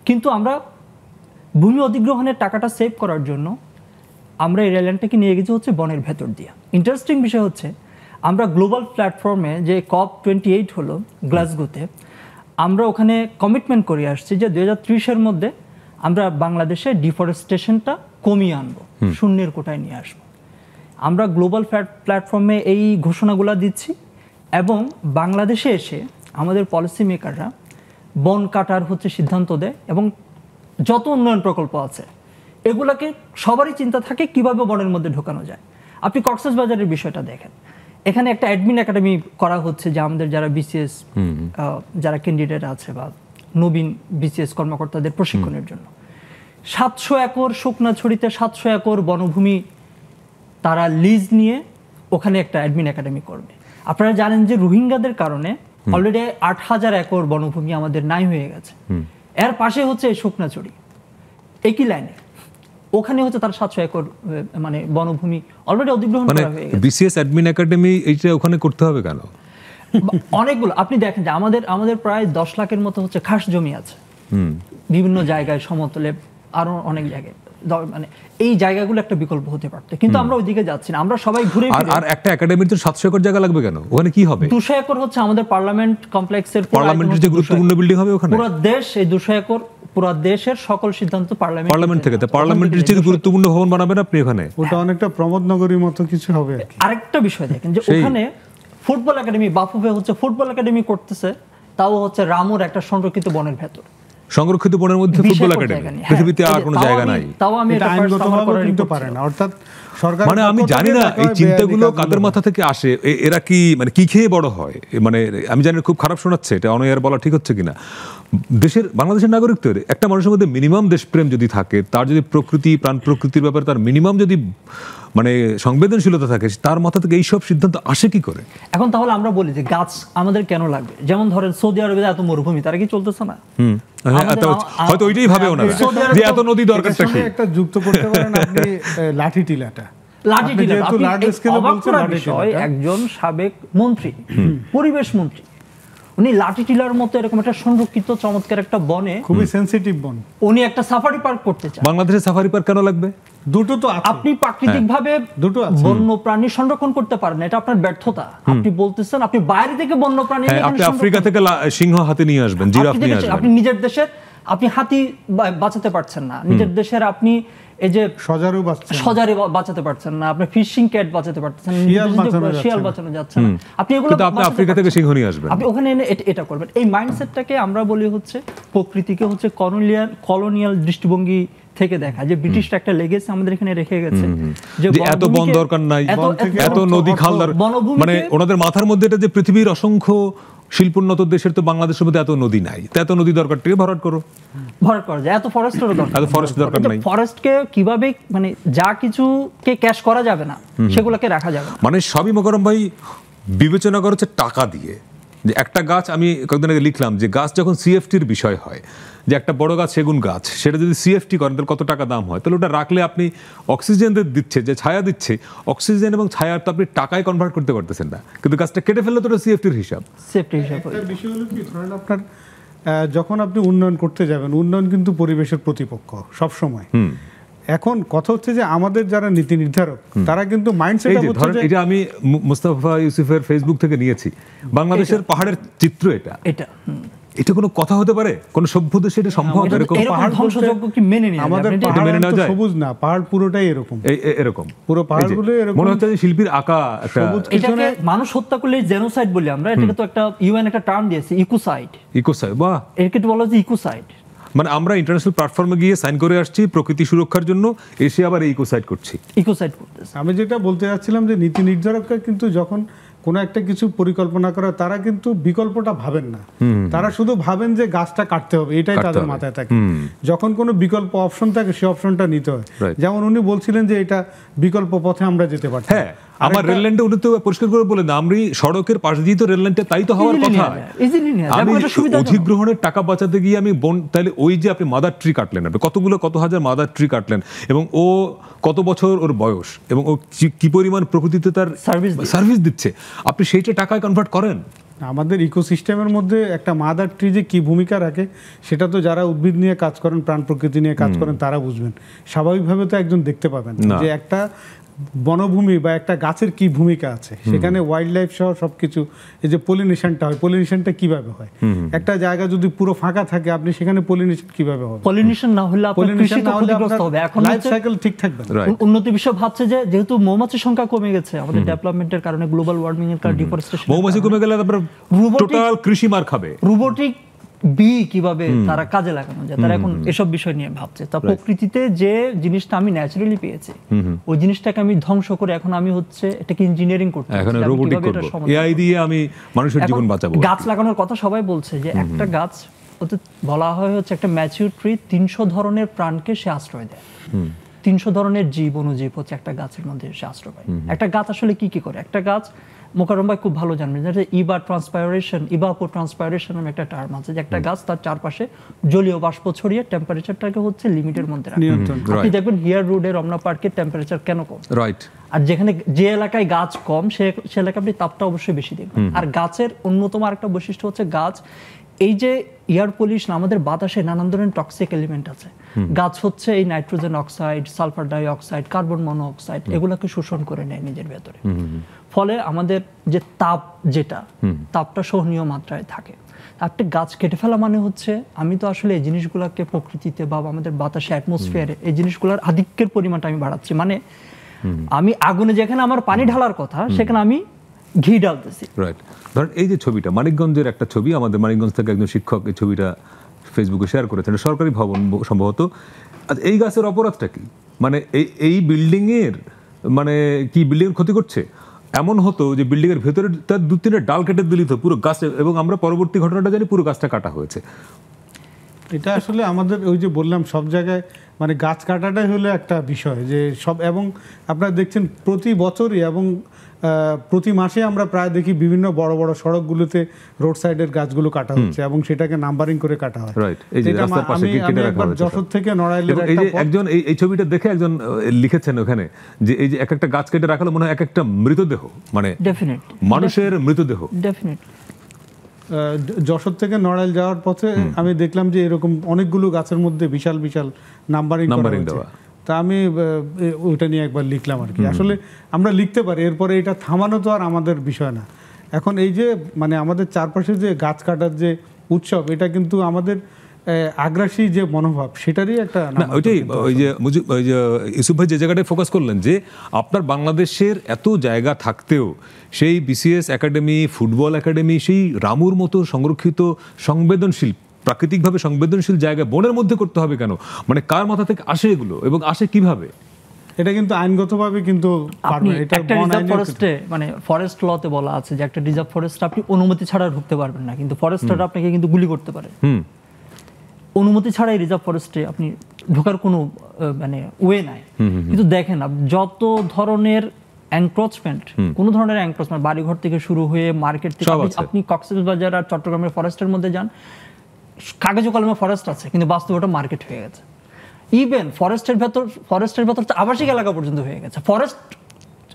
কিন্তু আমরা ভূমি অধিগ্রহণের টাকাটা সেভ করার জন্য আমরা এই রেল লাইনটাকে নিয়ে গেছি হচ্ছে বনের ভেতর দিয়ে। ইন্টারেস্টিং বিষয় হচ্ছে, আমরা গ্লোবাল প্ল্যাটফর্মে যে COP28 হলো গ্লাসগোতে, আমরা ওখানে কমিটমেন্ট করে আসছি যে 2030-এর মধ্যে আমরা বাংলাদেশে ডিফরেস্টেশনটা কমিয়ে আনবো, শূন্যের কোটায় নিয়ে আসবো। আমরা গ্লোবাল প্ল্যাটফর্মে এই ঘোষণাগুলো দিচ্ছি, এবং বাংলাদেশে এসে আমাদের পলিসি মেকাররা বন কাটার হচ্ছে সিদ্ধান্ত দেয়, এবং যত উন্নয়ন প্রকল্প আছে এগুলাকে সবারই চিন্তা থাকে কিভাবে বনের মধ্যে ঢোকানো যায়। আপনি কক্সবাজারের বিষয়টা দেখেন, এখানে একটা অ্যাডমিন একাডেমি করা হচ্ছে, যে আমাদের যারা BCS যারা ক্যান্ডিডেট আছে বা নবীন BCS কর্মকর্তাদের প্রশিক্ষণের জন্য। 700 একর শুকনাছড়িতে 700 একর বনভূমি তারা লিজ নিয়ে ওখানে একটা অ্যাডমিন একাডেমি করবে। আপনারা জানেন যে রোহিঙ্গাদের কারণে অলরেডি 8,000 একর বনভূমি আমাদের নাই হয়ে গেছে। এর পাশে হচ্ছে এই শুকনাছড়ি, একই লাইনে, ওখানে হচ্ছে তার 700 একর মানে বনভূমি অলরেডি অধিগ্রহণ করা হয়ে গেছে। BCS অ্যাডমিন একাডেমি এইটা ওখানে করতে হবে কেন? অনেকগুলো আপনি দেখেন যে আমাদের প্রায় 10 লাখের মতো হচ্ছে খাস জমি আছে বিভিন্ন জায়গায়, সমতলে, আরো অনেক জায়গায়। মানে এই জায়গাগুলো একটা বিকল্প হতে পারতো, কিন্তু আমরা ওইদিকে যাচ্ছি না। আমরা সবাই ঘুরে আর একটা একাডেমির তো 700 একর জায়গা লাগবে কেন? ওখানে কি হবে? 200 একর হচ্ছে আমাদের পার্লামেন্ট কমপ্লেক্সের, পার্লামেন্টের যে গুরুত্বপূর্ণ বিল্ডিং হবে ওখানে, পুরো দেশ এই 200 একর, পুরো দেশের সকল সিদ্ধান্ত পার্লামেন্ট থেকে। পার্লামেন্টের যে গুরুত্বপূর্ণ ভবন বানাবেন আপনি ওখানে, ওটা অনেকটা প্রমোদনগরীর মতো কিছু হবে। আরেকটা বিষয় দেখেন যে ওখানে ফুটবল একাডেমি, বাফুফে হচ্ছে ফুটবল একাডেমি করতেছে, তাও হচ্ছে রামুর একটা সংরক্ষিত বনের ভেতর। সংরক্ষিত বনের মধ্যে ফুটবল একাডেমি পৃথিবীতে আর কোনো জায়গা নাই। তাও আমি এটা আইনগতভাবে কিন্তু পারে না। অর্থাৎ সরকার, মানে আমি জানি না এই চিন্তাগুলো কাদের মাথা থেকে আসে, এরা কি মানে কি খেয়ে বড় হয়? মানে আমি জানি খুব খারাপ শোনাচ্ছে, এটা অনএয়ার বলা ঠিক হচ্ছে কিনা। বাংলাদেশের নাগরিক তো একটা মানুষের মধ্যে মিনিমাম দেশপ্রেম যদি থাকে, তার যদি প্রাণ প্রকৃতির ব্যাপারে তার মিনিমাম যদি মানে সংবেদনশীলতা থাকে, তার মাথা থেকে এইসব সিদ্ধান্ত আসে কি করে? এখন তাহলে আমরা বলি যে গাছ আমাদের কেন লাগবে? যেমন ধরেন সৌদি আরবে এত মরুভূমি, তারা কি চলতেছে না? হয়তো ওইটাই ভাবে ওনারা যে এত নদী দরকারটা কি। একটা যুক্ত করতে পারেন আপনি লাঠি টিলাটা। একজন সাবেক মন্ত্রী, পরিবেশ মন্ত্রী, উনি লাঠি টিলার মতো এরকম একটা সংরক্ষিত চমৎকার একটা বনে, খুবই সেনসিটিভ বন, উনি একটা সাফারি পার্ক করতে চান। বাংলাদেশে সাফারি পার্ক কেন লাগবে? দুটো তো আছে। আপনি প্রাকৃতিক ভাবে দুটো বন্য প্রাণী সংরক্ষণ করতে পারেন, এটা আপনার ব্যর্থতা। আপনি বলতেছেন আপনি বাইরে থেকে বন্য প্রাণী, আপনি আফ্রিকা থেকে সিংহ হাতে নিয়ে আসবেন, জিরাফ নিয়ে আসবেন। আপনি নিজের দেশের আপনি হাতি বাঁচাতে পারছেন না, নিজের দেশের আপনি এই যে সজারু বাঁচাতে পারছেন না, আপনি ফিশিং ক্যাট বাঁচাতে পারছেন না, শিয়াল বাঁচানো যাচ্ছে না, আপনি এগুলো আপনি আফ্রিকা থেকে সিংহ নিয়ে আসবেন, আপনি ওখানে এনে এটা করবেন। এই মাইন্ডসেটটাকে আমরা বলি হচ্ছে প্রকৃতিকে হচ্ছে কলোনিয়াল দৃষ্টিভঙ্গি থেকে দেখা, যে ব্রিটিশরা একটা লেগেছে আমাদের এখানে রেখে গেছে, যে এত বন দরকার নাই, এত নদী খাল, মানে ওনাদের মাথার মধ্যে এটা যে পৃথিবীর অসংখ্য শিল্পোন্নত দেশের তো বাংলাদেশের মধ্যে এত নদী নাই, তো এত নদী দরকার থেকে ভরাট করো, ভরাট করা যায়, এত ফরেস্টেরও দরকার, এত ফরেস্ট দরকার নাই। ফরেস্টকে কিভাবে মানে যা কিছুকে ক্যাশ করা যাবে না সেগুলোকে রাখা যাবে, মানে সবই মোকাররম ভাই বিবেচনা করা হচ্ছে টাকা দিয়ে। যে একটা গাছ, আমি কয়েকদিন আগে লিখলাম যে গাছ যখন সিএফটির বিষয় হয়, যে একটা বড় গাছ সেগুন গাছ, সেটা যদি সিএফটি করেন তাহলে কত টাকা দাম হয়, তাহলে ওটা রাখলে আপনি অক্সিজেন দিচ্ছে, যে ছায়া দিচ্ছে, অক্সিজেন এবং ছায়া তো আপনি টাকায় কনভার্ট করতে পারতেছেন না, কিন্তু গাছটা কেটে ফেললে তো ওটা সিএফটির হিসাব। বিষয় হলো কি, ধরেন আপনার যখন আপনি উন্নয়ন করতে যাবেন, উন্নয়ন কিন্তু পরিবেশের প্রতিপক্ষ সব সময়। এখন কথা হচ্ছে যে আমাদের যারা নীতি নির্ধারক তারা কিন্তু মাইন্ডসেট হচ্ছে যে, এটা আমি মুস্তাফা ইউসুফের ফেসবুক থেকে নিয়েছি, বাংলাদেশের পাহাড়ের চিত্র, এটা কোনো কথা হতে পারে? কোন সভ্য দেশে এটা সম্ভব? এরকম পাহাড় ধ্বংসযজ্ঞ কি মেনে নেওয়া আমাদের পাহাড় তো সবুজ না, পাহাড় পুরোটাই এরকম, এরকম পুরো পাহাড়গুলো এরকম মনে হচ্ছে যে শিল্পীর আঁকা সবুজ। এটাকে মানুষ হত্যা করলে জেনোসাইড বলি আমরা, এটাকে তো একটা ইউএন একটা টার্ম দিয়েছে, ইকোসাইড। বাহ, এটাকে বলা হচ্ছে ইকোসাইড। মানে আমরা ইন্টারন্যাশনাল প্ল্যাটফর্মে গিয়ে সাইন করে আসছি প্রকৃতি সুরক্ষার জন্য, এসে আবার ইকোসাইড করছি। আমি যেটা বলতে যাচ্ছিলাম যে নীতি নির্ধারকরা কিন্তু যখন কোনো একটা কিছু পরিকল্পনা করে, তারা কিন্তু বিকল্পটা ভাবেন না, তারা শুধু ভাবেন যে গাছটা কাটতে হবে, এটাই তাদের মাথায় থাকে। যখন কোনো বিকল্প অপশন থাকে সেই অপশনটা নিতে হয়। যেমন উনি বলছিলেন যে এটা বিকল্প পথে আমরা যেতে পারছি। হ্যাঁ, আমার রেল লাইনটা উনি তো পরিষ্কার করে বলেন, আমি সড়কের পাশ দিয়ে তো রেল লাইনটা, তাই তো হওয়ার কথা। আমি অধিগ্রহণের টাকা বাঁচাতে গিয়ে আমি তাহলে ওই যে আপনি মাদার ট্রি কাটলেন, আপনি কত হাজার মাদার ট্রি কাটলেন, এবং ও কত বছর ওর বয়স, এবং ও কি পরিমাণ প্রকৃতিতে তার সার্ভিস দিচ্ছে, আপনি সেইটা টাকায় কনভার্ট করেন। আমাদের ইকোসিস্টেমের মধ্যে একটা মাদার ট্রি যে কি ভূমিকা রাখে, সেটা তো যারা উদ্ভিদ নিয়ে কাজ করেন, প্রাণ প্রকৃতি নিয়ে কাজ করেন, তারা বুঝবেন। স্বাভাবিকভাবে তো একজন দেখতে পাবেন যে একটা বনভূমি বা একটা গাছের কি ভূমিকা আছে, সেখানে ওয়াইল্ড লাইফ সহ সবকিছু। এই যে পলিনেশনটা হয়, পলিনেশনটা কিভাবে হয়? একটা জায়গা যদি পুরো ফাঁকা থাকে, আপনি সেখানে পলিনেশন কিভাবে হবে? পলিনেশন না হলে আপনার কৃষি তো ক্ষতিগ্রস্ত হবে। এখন লাইফ সাইকেল ঠিক থাকবে না। উন্নতি বিশ্ব ভাবছে যে যেহেতু মৌমাছির সংখ্যা কমে গেছে আমাদের ডেভেলপমেন্টের কারণে, গ্লোবাল ওয়ার্মিং এর কারণে, ডিফরেস্টেশন, মৌমাছি কমে গেলে তারপর টোটাল কৃষি মার খাবে। রোবোটিক বি কিভাবে তারা কাজে লাগানো যায়, তারা এখন এসব বিষয় নিয়ে ভাবছে। তা প্রকৃতিতে যে জিনিসটা আমি ন্যাচারালি পেয়েছি, ওই জিনিসটাকে আমি ধ্বংস করে এখন আমি হচ্ছে এটাকে ইঞ্জিনিয়ারিং করতে, এখন রোবোটিক করব, এআই দিয়ে আমি মানুষের জীবন বাঁচাবো। গাছ লাগানোর কথা সবাই বলছে যে একটা গাছ, ওতে বলা হয় হচ্ছে একটা ম্যাচিউর ট্রি 300 ধরনের প্রাণকে সে আশ্রয় দেয়। 300 ধরনের জীব অনুজীব হচ্ছে একটা গাছের মধ্যে সে আশ্রয় পায়। একটা গাছ আসলে কি কি করে? একটা গাছ, মোকাররম ভাই খুব ভালো জানবেন, যে ইভাপোট্রান্সপাইরেশন নামে একটা টার্ম আছে, যে একটা গাছ তার চারপাশে জলীয় বাষ্প ছড়িয়ে টেম্পারেচারটাকে হচ্ছে লিমিটের মধ্যে রাখে। আপনি দেখবেন হিয়ার রোডে, রমনা পার্কের টেম্পারেচার কেন কম? রাইট। আর যেখানে যে এলাকায় গাছ কম, সে এলাকায় আপনি তাপটা অবশ্যই বেশি দেখবেন। আর গাছের অন্যতম আরেকটা বৈশিষ্ট্য হচ্ছে গাছ, এই যে এয়ার পলিউশন, আমাদের বাতাসে নানান ধরনের টক্সিক এলিমেন্ট আছে, গাছ হচ্ছে এই nitrogen oxide, sulphur die oxide, carbon monoxide, এগুলোকে শোষণ করে নেয় নিজের ভেতরে। ফলে আমাদের যে তাপটা সহনীয় মাত্রায় থাকে। একটা গাছ কেটে ফেলা মানে হচ্ছে আমি তো আসলে এই জিনিসগুলোকে প্রকৃতিতে বা আমাদের বাতাসে, অ্যাটমসফিয়ারে এই জিনিসগুলোর আধিক্যের পরিমাণটা আমি বাড়াচ্ছি। মানে আমি আগুনে যেখানে আমার পানি ঢালার কথা, সেখানে আমি ঘি ঢালতেছি। রাইট। ধরেন এই যে ছবিটা, মানিকগঞ্জের একটা ছবি, আমাদের মানিকগঞ্জ থেকে একজন শিক্ষক এই ছবিটা ফেসবুকে শেয়ার করেছেন, সরকারি ভবন সম্ভবত। এই গাছের অপরাধটা কি? মানে এই বিল্ডিং এর, মানে কি বিল্ডিং এর ক্ষতি করছে? এমন হতো যে বিল্ডিং এর ভেতরে তার 2-3 ডাল কেটে দিলিত পুরো গাছ, এবং আমরা পরবর্তী ঘটনাটা জানি পুরো গাছটা কাটা হয়েছে। এটা আসলে আমাদের ওই যে বললাম, সব জায়গায় মানে গাছ কাটাটাই হলো একটা বিষয় যে সব। এবং আপনারা দেখছেন প্রতি বছরই এবং প্রতি মাসে আমরা প্রায় দেখি বিভিন্ন বড় বড় সড়কগুলোতে রোড সাইডের গাছগুলো কাটা হচ্ছে, এবং সেটাকে নাম্বারিং করে কাটা হয়। আমি একবার যশোর থেকে নড়াইলের একজন এই ছবিটা দেখে একজন লিখেছেন ওখানে যে এই যে এক একটা গাছ কেটে রাখলে মনে হয় এক একটা মৃতদেহ, মানে মানুষের মৃতদেহ। যশোর থেকে নড়াইল যাওয়ার পথে আমি দেখলাম যে এরকম অনেকগুলো গাছের মধ্যে বিশাল বিশাল নাম্বারিং দেওয়া। তা আমি ওইটা নিয়ে একবার লিখলাম আর কি। আসলে আমরা লিখতে পারি, এরপরে এটা থামানো তো আর আমাদের বিষয় না। এখন এই যে মানে আমাদের চারপাশে যে গাছ কাটার যে উৎসব, এটা কিন্তু আমাদের আগ্রাসী যে মনোভাব সেটারই একটা না ওইটাই, ওই যে ওই যে ইউসুফ ভাই যে জায়গাটায় ফোকাস করলেন যে আপনার বাংলাদেশের এত জায়গা থাকতেও সেই বিসিএস একাডেমি, ফুটবল একাডেমি, সেই রামুর মতো সংরক্ষিত সংবেদনশীল, প্রাকৃতিকভাবে সংবেদনশীল জায়গায় বনের মধ্যে করতে হবে কেন? মানে কার মাথা থেকে আসে এগুলো এবং আসে কিভাবে? এটা কিন্তু আইনগতভাবে কিন্তু আপনি পারবে, এটা একটা বন রিজার্ভ আইনের ফরেস্টে মানে ফরেস্ট লতে বলা আছে যে একটা রিজার্ভ ফরেস্ট আপনি অনুমতি ছাড়া ঢুকতে পারবেন না, কিন্তু ফরেস্টার আপনাকে কিন্তু গুলি করতে পারে। অনুমতি ছাড়াই রিজার্ভ ফরেস্টে আপনি ঢোকার কোনো মানে ওয়ে নাই। কিন্তু দেখেন যত ধরনের এনক্রোচমেন্ট, কোন ধরনের এনক্রোচমেন্ট, বাড়িঘর থেকে শুরু হয়ে মার্কেট থেকে আপনি কক্সবাজার আর চট্টগ্রামের ফরেস্টের মধ্যে যান, কাগজে কলমে ফরেস্ট আছে কিন্তু বাস্তবে ওটা মার্কেট হয়ে গেছে। ইভেন ফরেস্টের ভেতর আবাসিক এলাকা পর্যন্ত হয়ে গেছে। ফরেস্ট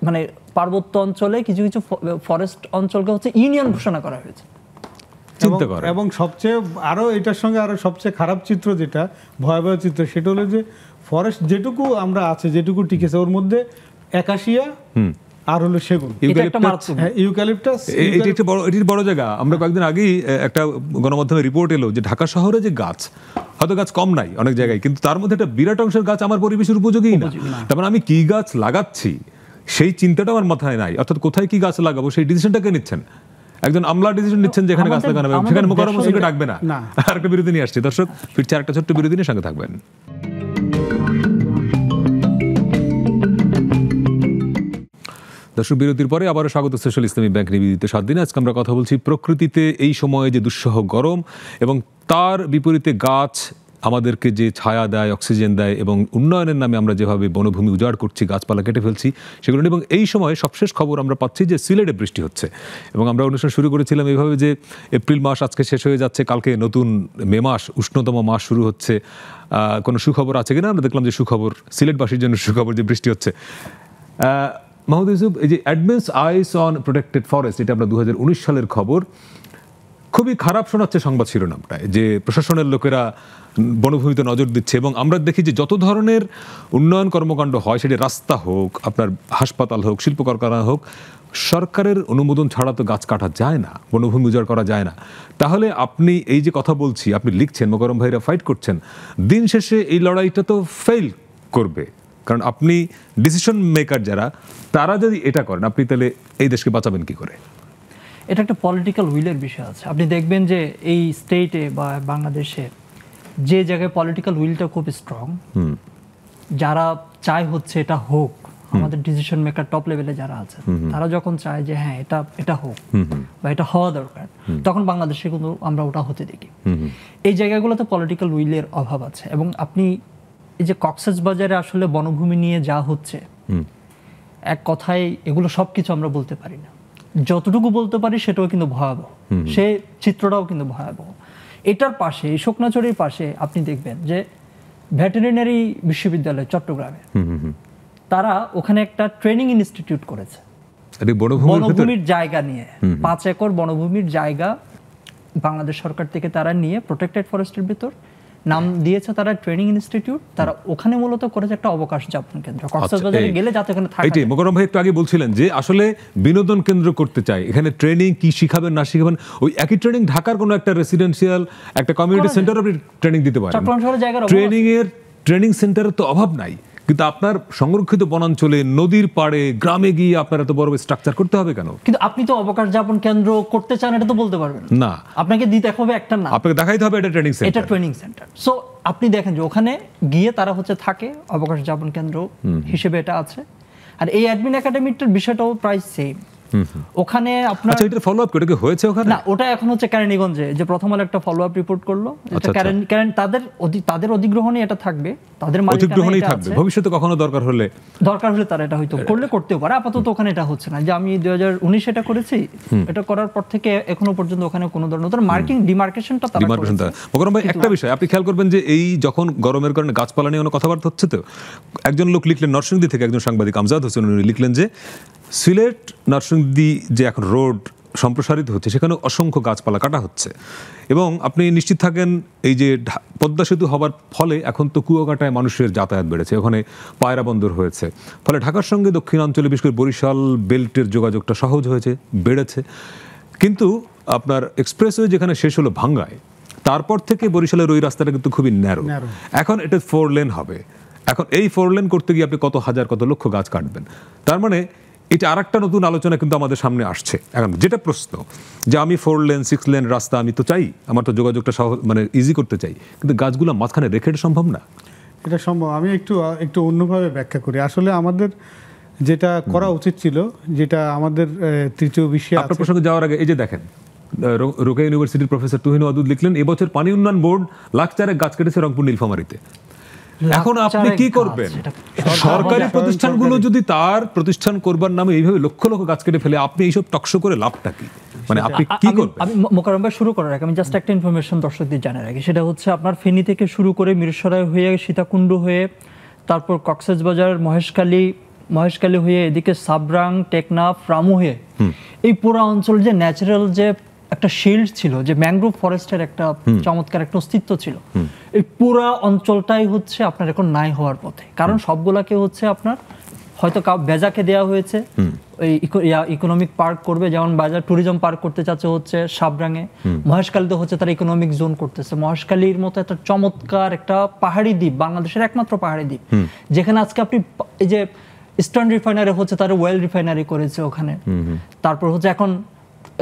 মানে পার্বত্য অঞ্চলে কিছু কিছু ফরেস্ট অঞ্চলকে হচ্ছে ইউনিয়ন ঘোষণা করা হয়েছে। চিন্তা করেন। এবং সবচেয়ে আরো এটার সঙ্গে আরো সবচেয়ে খারাপ চিত্র, যেটা ভয়াবহ চিত্র, সেটা হলো যে ফরেস্ট যেটুকু আমরা আছে, যেটুকু টিকেছে, ওর মধ্যে একাশিয়া আর হলো সেগুন, ইউক্যালিপটাস, এটির বড় জায়গা। আমরা কয়েকদিন আগেই একটা গণমাধ্যমে রিপোর্ট এলো যে ঢাকা শহরে যে গাছ, হয়তো গাছ কম নাই অনেক জায়গায়, কিন্তু তার মধ্যে একটা বিরাট অংশের গাছ আমার পরিবেশের উপযোগী না। তার মানে আমি কি গাছ লাগাচ্ছি সেই চিন্তাটা আমার মাথায় নাই, অর্থাৎ কোথায় কি গাছ লাগাবো সেই ডিসিশনটা কে নিচ্ছেন? একজন আমলা ডিসিশন নিচ্ছেন যেখানে গাছ লাগানো হবে, সেখানে মোকাররম হোসেনকে ডাকবে না। আর একটা বিরতি নিয়ে আসছি দর্শক, ফিরছে আরেকটা ছোট্ট বিরতি নিয়ে, সঙ্গে থাকবেন। দর্শক, বিরতির পরে আবারও স্বাগত সোশ্যাল ইসলামী ব্যাংক নিবেদিত 7 দিনে। আজকে আমরা কথা বলছি প্রকৃতিতে এই সময়ে যে দুঃসহ গরম এবং তার বিপরীতে গাছ আমাদেরকে যে ছায়া দেয়, অক্সিজেন দেয়, এবং উন্নয়নের নামে আমরা যেভাবে বনভূমি উজাড় করছি, গাছপালা কেটে ফেলছি সেগুলো নিয়ে। এবং এই সময় সবশেষ খবর আমরা পাচ্ছি যে সিলেটে বৃষ্টি হচ্ছে, এবং আমরা অনুষ্ঠান শুরু করেছিলাম এইভাবে যে এপ্রিল মাস আজকে শেষ হয়ে যাচ্ছে, কালকে নতুন মে মাস, উষ্ণতম মাস শুরু হচ্ছে। কোনো সুখবর আছে কিনা? আমরা দেখলাম যে সুখবর, সিলেটবাসীর জন্য সুখবর যে বৃষ্টি হচ্ছে। মাহমুদ ইউসুফ, এই যে advance ice on protected forest, এটা আমরা 2019 সালের খবর, খুবই খারাপ শোনাচ্ছে সংবাদ শিরোনামটায়, যে প্রশাসনের লোকেরা বনভূমিতে নজর দিচ্ছে। এবং আমরা দেখি যে যত ধরনের উন্নয়ন কর্মকাণ্ড হয়, সেটি রাস্তা হোক, আপনার হাসপাতাল হোক, শিল্প কারখানা হোক, সরকারের অনুমোদন ছাড়া তো গাছ কাটা যায় না, বনভূমি উজাড় করা যায় না। তাহলে আপনি এই যে কথা বলছি, আপনি লিখছেন, মোকাররম ভাইরা ফাইট করছেন, দিন শেষে এই লড়াইটা তো ফেল করবে, কারণ আপনি ডিসিশন মেকার যারা, তারা যদি এটা করেন, আপনি তাহলে এই দেশকে বাঁচাবেন কি করে? এটা একটা পলিটিক্যাল উইলের বিষয় আছে। আপনি দেখবেন যে এই স্টেটে বা বাংলাদেশে যে জায়গায় পলিটিক্যাল উইলটা খুব স্ট্রং, যারা চায় হচ্ছে এটা হোক, আমাদের ডিসিশন মেকার টপ লেভেলে যারা আছে, তারা যখন চায় যে হ্যাঁ এটা হোক বা এটা হওয়া দরকার, তখন বাংলাদেশে কিন্তু আমরা ওটা হতে দেখি। এই জায়গাগুলোতে পলিটিক্যাল উইলের অভাব আছে। এবং আপনি এই যে কক্সবাজারে আসলে বনভূমি নিয়ে যা হচ্ছে, এক কথায় এগুলো সবকিছু আমরা বলতে পারি না, যতটুকু বলতে পারি সেটাও কিন্তু ভয়াবহ, সে চিত্রটাও কিন্তু ভয়াবহ। এটার পাশে, শুকনাচড়ির পাশে আপনি দেখবেন যে ভেটেরিনারি বিশ্ববিদ্যালয় চট্টগ্রামে, তারা ওখানে একটা ট্রেনিং ইনস্টিটিউট করেছে বনভূমির জায়গা নিয়ে। 5 একর বনভূমির জায়গা বাংলাদেশ সরকার থেকে তারা নিয়ে প্রোটেক্টেড ফরেস্টের ভিতর নাম দিয়েছে তারা ট্রেনিং ইনস্টিটিউট। তারা ওখানে মূলত করেছে একটা অবকাশ যাপন কেন্দ্র, কক্সবাজারে গেলে যাতে ওখানে থাকে। এইটাই মোকাররম ভাই একটু আগে বলছিলেন যে আসলে বিনোদন কেন্দ্র করতে চাই, এখানে ট্রেনিং কি শিখাবেন না শিখাবেন, ওই একই ট্রেনিং ঢাকার কোনো একটা রেসিডেন্সিয়াল একটা কমিউনিটি সেন্টার আপনি ট্রেনিং দিতে পারেন। চট্টগ্রাম শহরে জায়গার ট্রেনিং সেন্টারের তো অভাব নাই, কিন্তু আপনার সংরক্ষিত বনাঞ্চলে, নদীর পাড়ে, গ্রামে গিয়ে আপনার এত বড় স্ট্রাকচার করতে হবে কেন? কিন্তু আপনি তো অবকাশ যাপন কেন্দ্র করতে চান, এটা তো বলতে পারবেন না, আপনাকে দিতে হবে একটা না, আপনাকে দেখাইতে হবে এটা ট্রেনিং সেন্টার, এটা ট্রেনিং সেন্টার। সো আপনি দেখেন যে ওখানে গিয়ে তারা হচ্ছে থাকে, অবকাশ যাপন কেন্দ্র হিসেবে এটা আছে। আর এই অ্যাডমিন একাডেমিটার বিষয়টাও প্রায় সেম। ওখানে আপনার এটা ফলো আপ করে কি হয়েছে ওখানে? না, ওটা এখন হচ্ছে কেরানীগঞ্জে, যে প্রথম আলো একটা ফলো আপ রিপোর্ট করলো, এটা তাদের অধিগ্রহণে এটা থাকবে, তাদের অধিগ্রহণেই থাকবে। ভবিষ্যতে কখনো দরকার হলে তারা এটা হয়তো করতেও পারে। আপাতত ওখানে এটা হচ্ছে না। যে আমি 2019 এটা করেছি, এটা করার পর থেকে এখনো পর্যন্ত ওখানে কোনো ধরনের মার্কিং ডিমার্কেশনটা তারা করেছে। মোকাররম ভাই, একটা বিষয় আপনি খেয়াল করবেন যে এই যখন গরমের কারণে গাছপালা নিয়ে কথাবার্তা হচ্ছে, তো একজন লোক লিখলেন নরসিংদী থেকে, একজন সাংবাদিক আমজাদ হোসেন, উনি লিখলেন যে সিলেট নরসিংদী যে এখন রোড সম্প্রসারিত হচ্ছে, সেখানে অসংখ্য গাছপালা কাটা হচ্ছে। এবং আপনি নিশ্চিত থাকেন এই যে পদ্মা সেতু হবার ফলে এখন তো কুয়াকাটায় মানুষের যাতায়াত বেড়েছে, ওখানে পায়রা বন্দর হয়েছে, ফলে ঢাকার সঙ্গে দক্ষিণাঞ্চলে বিশেষ করে বরিশাল বেল্টের যোগাযোগটা সহজ হয়েছে, বেড়েছে। কিন্তু আপনার এক্সপ্রেসওয়ে যেখানে শেষ হলো ভাঙ্গায়, তারপর থেকে বরিশালের ওই রাস্তাটা কিন্তু খুবই ন্যারো। এখন এটা 4 লেন হবে। এখন এই 4 লেন করতে গিয়ে আপনি কত হাজার কত লক্ষ গাছ কাটবেন। তার মানে এটা আরেকটা নতুন আলোচনা কিন্তু আমাদের সামনে আসছে। এখন যেটা প্রশ্ন যে আমি 4 লেন 6 লেন রাস্তা আমি তো চাই, আমার তো যোগাযোগটা মানে ইজি করতে চাই, কিন্তু গাছগুলো মাঝখানে রেখে এটা সম্ভব না। এটা সম্ভব। আমি একটু অন্যভাবে ব্যাখ্যা করি। আসলে আমাদের যেটা করা উচিত ছিল, যেটা আমাদের তৃতীয় বিশ্বে আপনার প্রসঙ্গে যাওয়ার আগে এই যে দেখেন, রোকেয়া ইউনিভার্সিটির প্রফেসর তুহিন ওয়াদুদ লিখলেন এবছর পানি উন্নয়ন বোর্ড 1,04,000 গাছ কেটেছে রংপুর নীলফামারীতে। এখন আপনি কি করবেন? সরকারি প্রতিষ্ঠানগুলো যদি তার প্রতিষ্ঠান করবার নামে এইভাবে লক্ষ লক্ষ গাছ কেটে ফেলে, আপনি এইসব টকশো করে লাভটা কি? মানে আপনি কি করবেন? আমি মোকাররম ভাই শুরু করার আগে আমি জাস্ট একটা ইনফরমেশন দর্শকদের জানার আগে, সেটা হচ্ছে আপনার ফেনী থেকে শুরু করে মিরসরাই হয়ে সীতাকুণ্ড হয়ে তারপর কক্সবাজার মহেশখালী হয়ে এদিকে সাবরাং টেকনাফ রামু হয়ে এই পুরো অঞ্চল যে ন্যাচারাল যে একটা শিল্ড ছিল, যে ম্যানগ্রোভ ফরেস্টের একটা চমৎকার একটা অস্তিত্ব ছিল, এই পুরো অঞ্চলটাই হচ্ছে আপনার এখন নাই হওয়ার পথে। কারণ সবগুলাকে হচ্ছে আপনার হয়তো বেজাকে দেওয়া হয়েছে, ওই ইকোনমিক পার্ক করবে, যেমন বাজার ট্যুরিজম পার্ক করতে চাচ্ছে হচ্ছে সাবরাঙে, মহেশখালীতে হচ্ছে তারা ইকোনমিক জোন করতেছে। মহেশখালীর মতো একটা চমৎকার একটা পাহাড়ি দ্বীপ, বাংলাদেশের একমাত্র পাহাড়ি দ্বীপ, যেখানে আজকে আপনি এই যে ইস্টার্ন রিফাইনারি হচ্ছে তারা ওয়েল রিফাইনারি করেছে ওখানে, তারপর হচ্ছে এখন